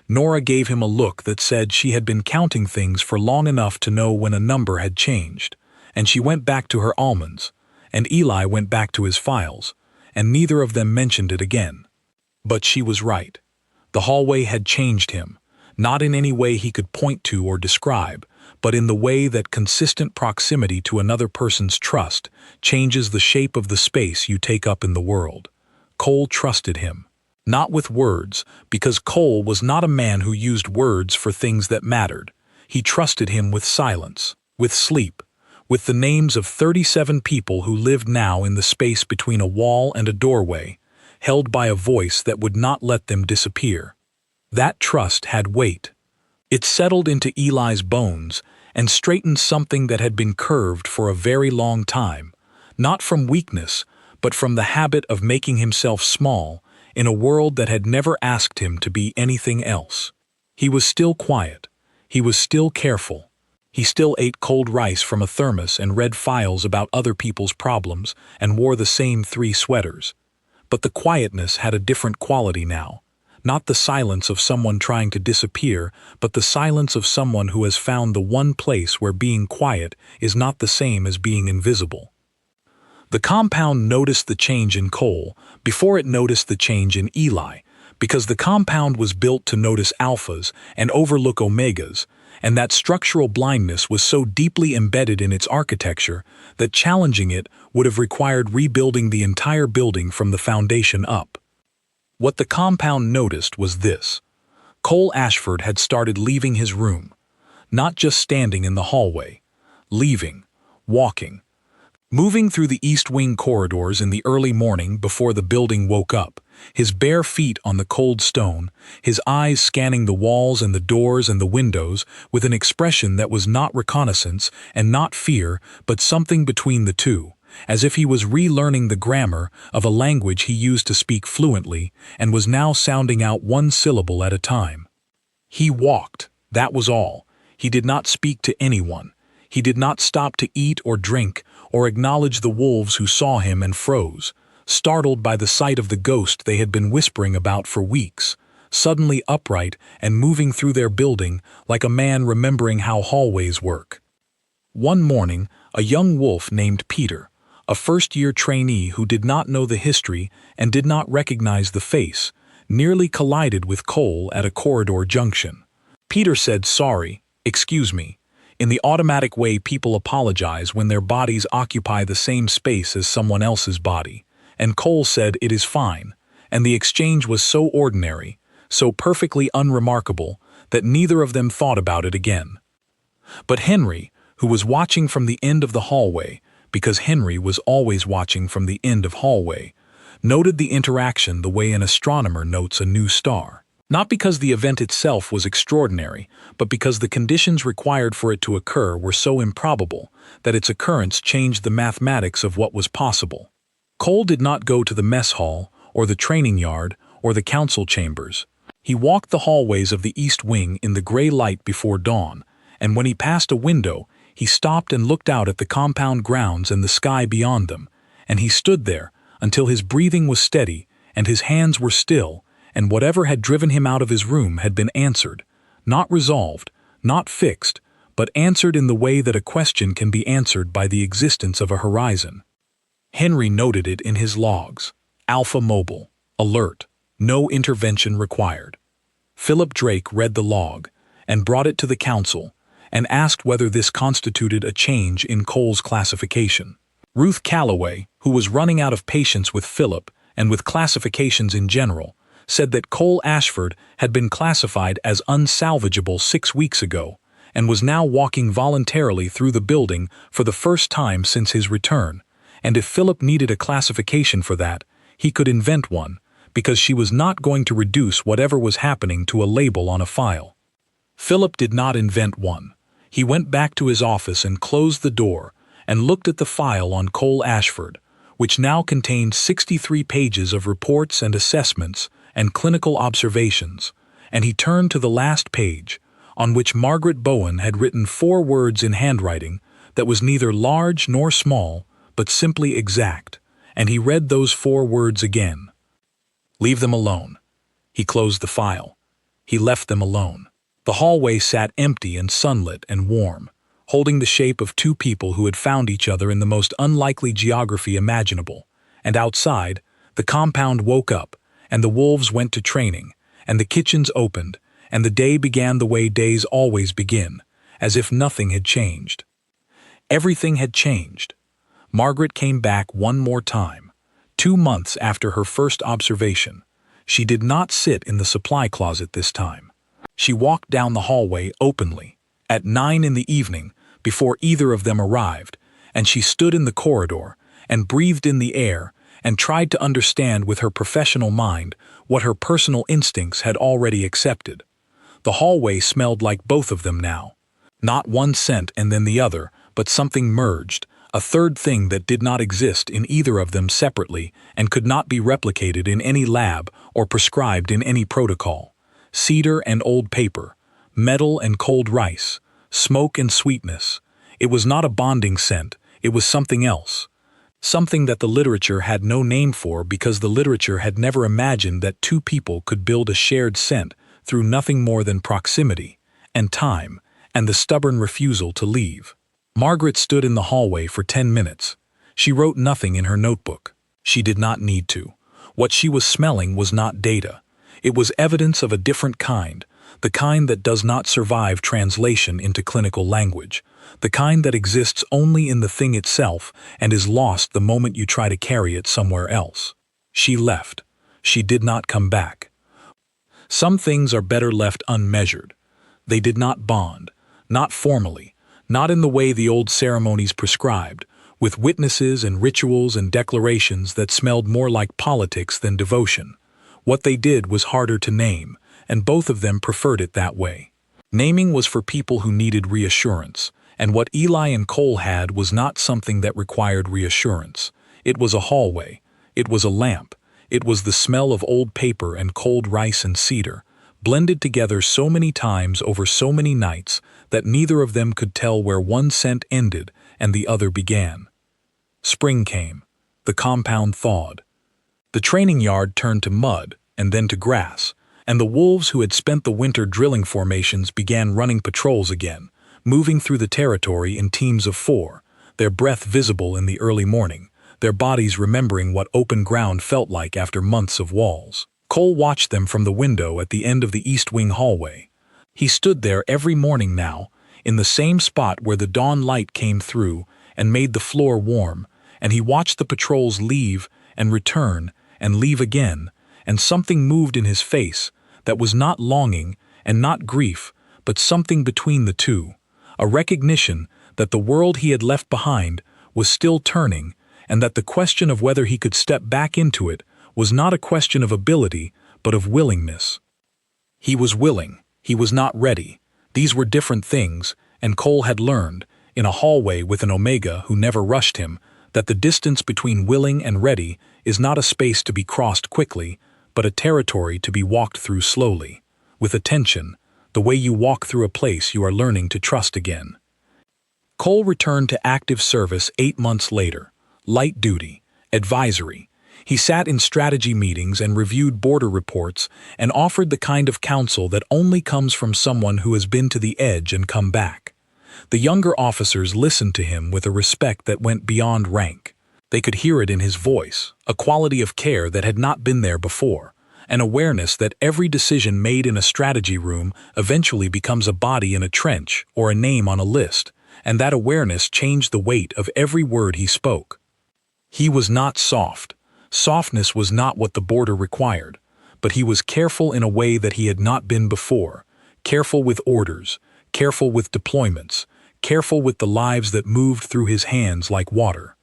Nora gave him a look that said she had been counting things for long enough to know when a number had changed, and she went back to her almonds, and Eli went back to his files, and neither of them mentioned it again. But she was right. The hallway had changed him, not in any way he could point to or describe, but in the way that consistent proximity to another person's trust changes the shape of the space you take up in the world. Cole trusted him. Not with words, because Cole was not a man who used words for things that mattered. He trusted him with silence, with sleep, with the names of 37 people who lived now in the space between a wall and a doorway, held by a voice that would not let them disappear. That trust had weight. It settled into Eli's bones and straightened something that had been curved for a very long time, not from weakness, but from the habit of making himself small in a world that had never asked him to be anything else. He was still quiet. He was still careful. He still ate cold rice from a thermos and read files about other people's problems and wore the same 3 sweaters. But the quietness had a different quality now. Not the silence of someone trying to disappear, but the silence of someone who has found the one place where being quiet is not the same as being invisible. The compound noticed the change in Cole before it noticed the change in Eli, because the compound was built to notice alphas and overlook omegas, and that structural blindness was so deeply embedded in its architecture that challenging it would have required rebuilding the entire building from the foundation up. What the compound noticed was this. Cole Ashford had started leaving his room, not just standing in the hallway, leaving, walking. Moving through the East Wing corridors in the early morning before the building woke up, his bare feet on the cold stone, his eyes scanning the walls and the doors and the windows with an expression that was not reconnaissance and not fear, but something between the two, as if he was relearning the grammar of a language he used to speak fluently and was now sounding out one syllable at a time. He walked, that was all. He did not speak to anyone. He did not stop to eat or drink or acknowledge the wolves who saw him and froze, startled by the sight of the ghost they had been whispering about for weeks, suddenly upright and moving through their building like a man remembering how hallways work. One morning, a young wolf named Peter, a first-year trainee who did not know the history and did not recognize the face, nearly collided with Cole at a corridor junction. Peter said, "Sorry, excuse me," in the automatic way people apologize when their bodies occupy the same space as someone else's body, and Cole said, "It is fine," and the exchange was so ordinary, so perfectly unremarkable, that neither of them thought about it again. But Henry, who was watching from the end of the hallway, because Henry was always watching from the end of hallway, noted the interaction the way an astronomer notes a new star. Not because the event itself was extraordinary, but because the conditions required for it to occur were so improbable that its occurrence changed the mathematics of what was possible. Cole did not go to the mess hall, or the training yard, or the council chambers. He walked the hallways of the East Wing in the gray light before dawn, and when he passed a window, he stopped and looked out at the compound grounds and the sky beyond them, and he stood there until his breathing was steady and his hands were still, and whatever had driven him out of his room had been answered, not resolved, not fixed, but answered in the way that a question can be answered by the existence of a horizon. Henry noted it in his logs. Alpha mobile, alert, no intervention required. Philip Drake read the log and brought it to the council and asked whether this constituted a change in Cole's classification. Ruth Calloway, who was running out of patience with Philip and with classifications in general, said that Cole Ashford had been classified as unsalvageable 6 weeks ago and was now walking voluntarily through the building for the first time since his return, and if Philip needed a classification for that, he could invent one, because she was not going to reduce whatever was happening to a label on a file. Philip did not invent one. He went back to his office and closed the door and looked at the file on Cole Ashford, which now contained 63 pages of reports and assessments and clinical observations, and he turned to the last page, on which Margaret Bowen had written 4 words in handwriting that was neither large nor small, but simply exact, and he read those 4 words again. Leave them alone. He closed the file. He left them alone. The hallway sat empty and sunlit and warm, holding the shape of 2 people who had found each other in the most unlikely geography imaginable, and outside, the compound woke up, and the wolves went to training, and the kitchens opened, and the day began the way days always begin, as if nothing had changed. Everything had changed. Margaret came back one more time, 2 months after her first observation. She did not sit in the supply closet this time. She walked down the hallway openly, at 9 in the evening, before either of them arrived, and she stood in the corridor and breathed in the air and tried to understand with her professional mind what her personal instincts had already accepted. The hallway smelled like both of them now. Not one scent and then the other, but something merged, a third thing that did not exist in either of them separately and could not be replicated in any lab or prescribed in any protocol. Cedar and old paper, metal and cold rice, smoke and sweetness. It was not a bonding scent, it was something else. Something that the literature had no name for because the literature had never imagined that 2 people could build a shared scent through nothing more than proximity, and time, and the stubborn refusal to leave. Margaret stood in the hallway for 10 minutes. She wrote nothing in her notebook. She did not need to. What she was smelling was not data. It was evidence of a different kind, the kind that does not survive translation into clinical language, the kind that exists only in the thing itself and is lost the moment you try to carry it somewhere else. She left. She did not come back. Some things are better left unmeasured. They did not bond, not formally, not in the way the old ceremonies prescribed, with witnesses and rituals and declarations that smelled more like politics than devotion. What they did was harder to name, and both of them preferred it that way. Naming was for people who needed reassurance, and what Eli and Cole had was not something that required reassurance. It was a hallway. It was a lamp. It was the smell of old paper and cold rice and cedar, blended together so many times over so many nights that neither of them could tell where one scent ended and the other began. Spring came. The compound thawed. The training yard turned to mud and then to grass, and the wolves who had spent the winter drilling formations began running patrols again, moving through the territory in teams of 4, their breath visible in the early morning, their bodies remembering what open ground felt like after months of walls. Cole watched them from the window at the end of the east wing hallway. He stood there every morning now, in the same spot where the dawn light came through and made the floor warm, and he watched the patrols leave and return and leave again, and something moved in his face that was not longing and not grief, but something between the two, a recognition that the world he had left behind was still turning, and that the question of whether he could step back into it was not a question of ability, but of willingness. He was willing. He was not ready. These were different things, and Cole had learned, in a hallway with an Omega who never rushed him, that the distance between willing and ready is not a space to be crossed quickly, but a territory to be walked through slowly, with attention, the way you walk through a place you are learning to trust again. Cole returned to active service 8 months later, light duty, advisory. He sat in strategy meetings and reviewed border reports and offered the kind of counsel that only comes from someone who has been to the edge and come back. The younger officers listened to him with a respect that went beyond rank. They could hear it in his voice, a quality of care that had not been there before, an awareness that every decision made in a strategy room eventually becomes a body in a trench or a name on a list, and that awareness changed the weight of every word he spoke. He was not soft. Softness was not what the border required, but he was careful in a way that he had not been before, careful with orders, careful with deployments, careful with the lives that moved through his hands like water.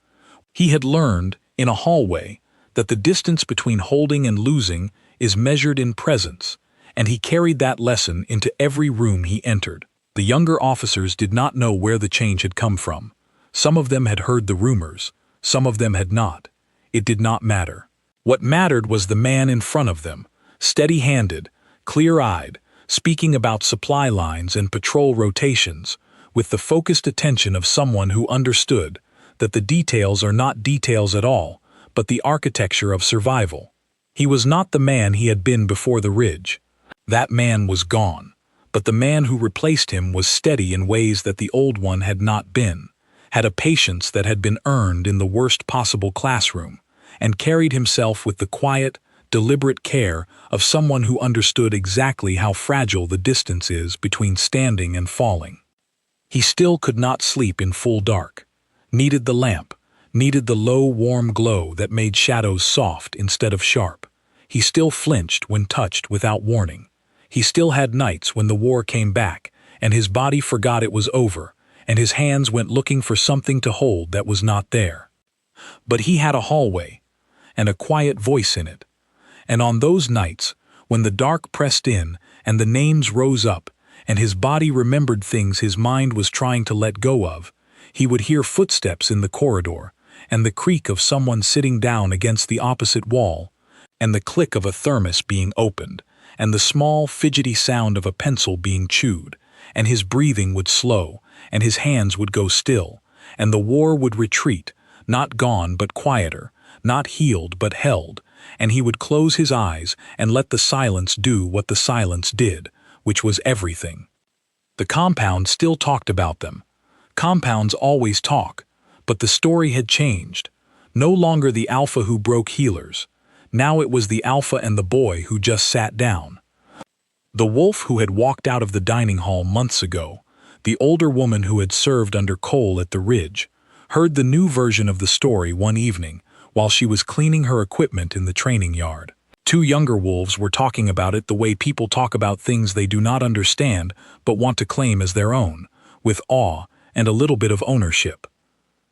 He had learned, in a hallway, that the distance between holding and losing is measured in presence, and he carried that lesson into every room he entered. The younger officers did not know where the change had come from. Some of them had heard the rumors, some of them had not. It did not matter. What mattered was the man in front of them, steady-handed, clear-eyed, speaking about supply lines and patrol rotations, with the focused attention of someone who understood that the details are not details at all, but the architecture of survival. He was not the man he had been before the ridge. That man was gone, but the man who replaced him was steady in ways that the old one had not been, had a patience that had been earned in the worst possible classroom, and carried himself with the quiet, deliberate care of someone who understood exactly how fragile the distance is between standing and falling. He still could not sleep in full dark, needed the lamp, needed the low, warm glow that made shadows soft instead of sharp. He still flinched when touched without warning. He still had nights when the war came back, and his body forgot it was over, and his hands went looking for something to hold that was not there. But he had a hallway, and a quiet voice in it. And on those nights, when the dark pressed in and the names rose up, and his body remembered things his mind was trying to let go of, he would hear footsteps in the corridor, and the creak of someone sitting down against the opposite wall, and the click of a thermos being opened, and the small, fidgety sound of a pencil being chewed, and his breathing would slow, and his hands would go still, and the war would retreat, not gone but quieter, not healed but held, and he would close his eyes and let the silence do what the silence did, which was everything. The compound still talked about them. Compounds always talk, but the story had changed. No longer the alpha who broke healers. Now it was the alpha and the boy who just sat down. The wolf who had walked out of the dining hall months ago, the older woman who had served under Cole at the Ridge, heard the new version of the story one evening while she was cleaning her equipment in the training yard. 2 younger wolves were talking about it the way people talk about things they do not understand but want to claim as their own, with awe and a little bit of ownership.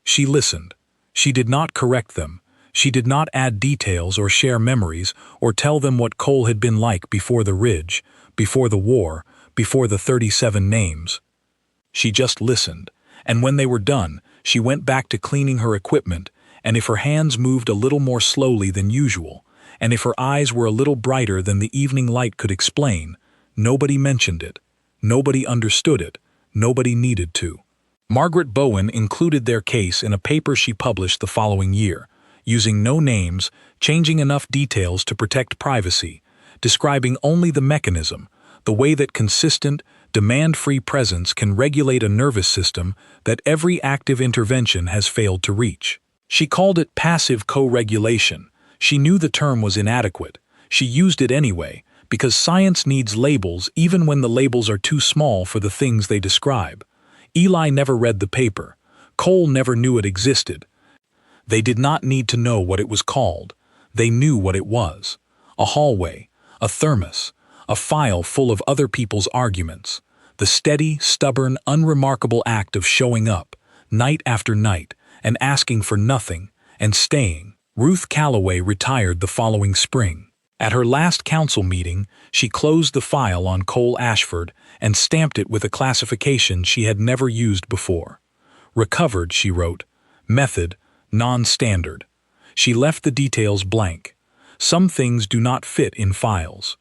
She listened. She did not correct them. She did not add details or share memories or tell them what Cole had been like before the ridge, before the war, before the 37 names. She just listened, and when they were done, she went back to cleaning her equipment, and if her hands moved a little more slowly than usual, and if her eyes were a little brighter than the evening light could explain, nobody mentioned it. Nobody understood it. Nobody needed to. Margaret Bowen included their case in a paper she published the following year, using no names, changing enough details to protect privacy, describing only the mechanism, the way that consistent, demand-free presence can regulate a nervous system that every active intervention has failed to reach. She called it passive co-regulation. She knew the term was inadequate. She used it anyway, because science needs labels even when the labels are too small for the things they describe. Eli never read the paper. Cole never knew it existed. They did not need to know what it was called. They knew what it was. A hallway, a thermos, a file full of other people's arguments. The steady, stubborn, unremarkable act of showing up, night after night, and asking for nothing, and staying. Ruth Calloway retired the following spring. At her last council meeting, she closed the file on Cole Ashford and stamped it with a classification she had never used before. Recovered, she wrote. Method, non-standard. She left the details blank. Some things do not fit in files.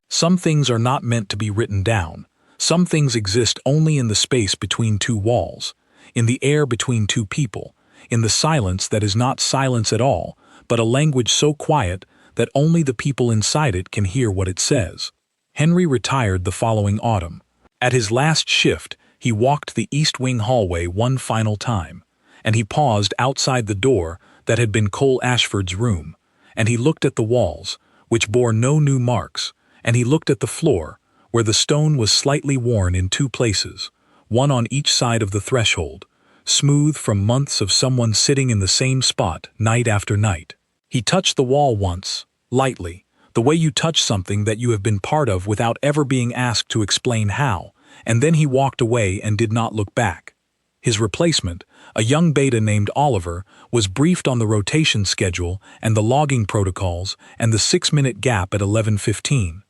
Some things are not meant to be written down. Some things exist only in the space between two walls, in the air between two people, in the silence that is not silence at all, but a language so quiet that only the people inside it can hear what it says. Henry retired the following autumn. At his last shift, he walked the East Wing hallway one final time, and he paused outside the door that had been Cole Ashford's room, and he looked at the walls, which bore no new marks, and he looked at the floor, where the stone was slightly worn in two places, one on each side of the threshold, smooth from months of someone sitting in the same spot night after night. He touched the wall once, lightly, the way you touch something that you have been part of without ever being asked to explain how, and then he walked away and did not look back. His replacement, a young beta named Oliver, was briefed on the rotation schedule and the logging protocols and the 6-minute gap at 11:15.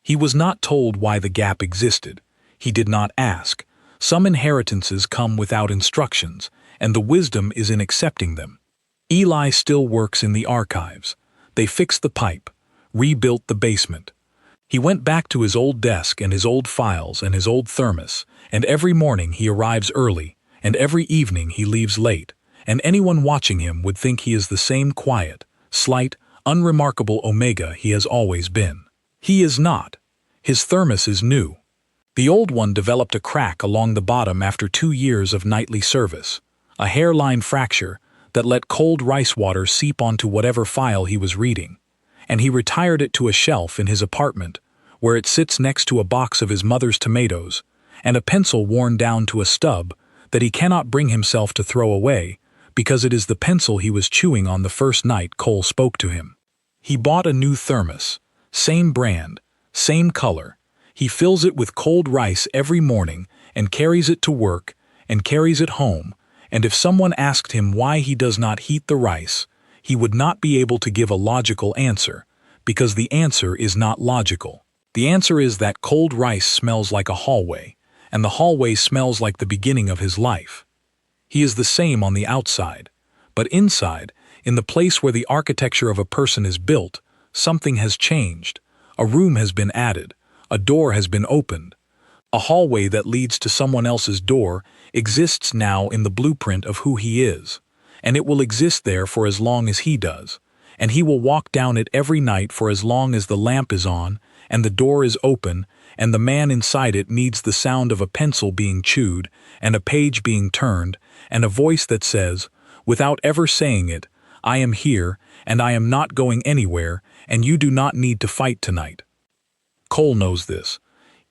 He was not told why the gap existed. He did not ask. Some inheritances come without instructions, and the wisdom is in accepting them. Eli still works in the archives. They fixed the pipe, rebuilt the basement. He went back to his old desk and his old files and his old thermos, and every morning he arrives early, and every evening he leaves late, and anyone watching him would think he is the same quiet, slight, unremarkable Omega he has always been. He is not. His thermos is new. The old one developed a crack along the bottom after 2 years of nightly service, a hairline fracture that let cold rice water seep onto whatever file he was reading, and he retired it to a shelf in his apartment, where it sits next to a box of his mother's tomatoes, and a pencil worn down to a stub that he cannot bring himself to throw away because it is the pencil he was chewing on the first night Cole spoke to him. He bought a new thermos, same brand, same color. He fills it with cold rice every morning and carries it to work and carries it home, and if someone asked him why he does not heat the rice, he would not be able to give a logical answer, because the answer is not logical. The answer is that cold rice smells like a hallway, and the hallway smells like the beginning of his life. He is the same on the outside, but inside, in the place where the architecture of a person is built, something has changed. A room has been added. A door has been opened. A hallway that leads to someone else's door exists now in the blueprint of who he is, and it will exist there for as long as he does, and he will walk down it every night for as long as the lamp is on, and the door is open, and the man inside it needs the sound of a pencil being chewed, and a page being turned, and a voice that says, without ever saying it, I am here, and I am not going anywhere, and you do not need to fight tonight. Cole knows this.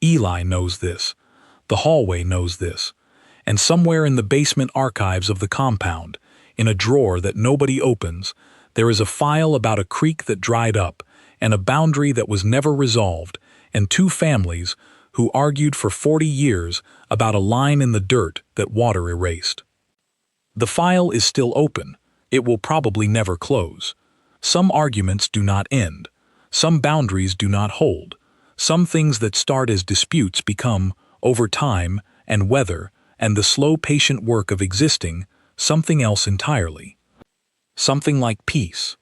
Eli knows this. The hallway knows this. And somewhere in the basement archives of the compound, in a drawer that nobody opens, there is a file about a creek that dried up, and a boundary that was never resolved, and 2 families who argued for 40 years about a line in the dirt that water erased. The file is still open. It will probably never close. Some arguments do not end. Some boundaries do not hold. Some things that start as disputes become, over time and weather and the slow patient work of existing, something else entirely. Something like peace.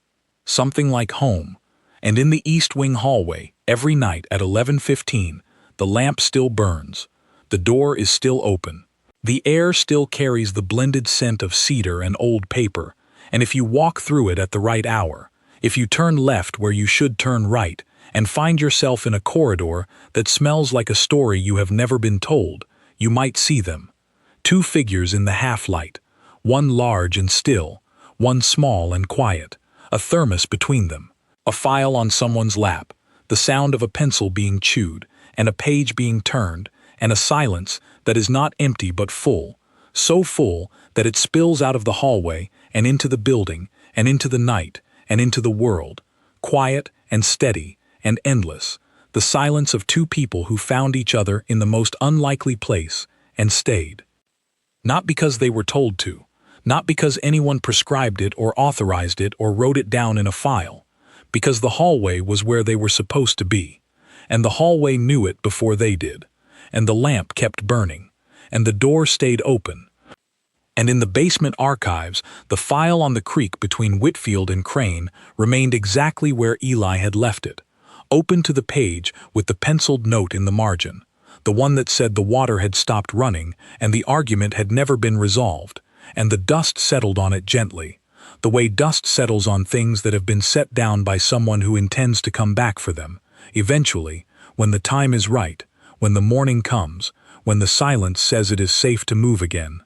Something like home. And in the East Wing hallway, every night at 11:15, the lamp still burns. The door is still open. The air still carries the blended scent of cedar and old paper, and if you walk through it at the right hour, if you turn left where you should turn right, and find yourself in a corridor that smells like a story you have never been told, you might see them. Two figures in the half-light, one large and still, one small and quiet, a thermos between them, a file on someone's lap, the sound of a pencil being chewed, and a page being turned, and a silence that is not empty but full, so full that it spills out of the hallway and into the building and into the night and into the world, quiet and steady and endless, the silence of two people who found each other in the most unlikely place and stayed. Not because they were told to, not because anyone prescribed it or authorized it or wrote it down in a file, because the hallway was where they were supposed to be, and the hallway knew it before they did, and the lamp kept burning, and the door stayed open. And in the basement archives, the file on the creek between Whitfield and Crane remained exactly where Eli had left it, open to the page with the penciled note in the margin, the one that said the water had stopped running and the argument had never been resolved, and the dust settled on it gently, the way dust settles on things that have been set down by someone who intends to come back for them, eventually, when the time is right, when the morning comes, when the silence says it is safe to move again.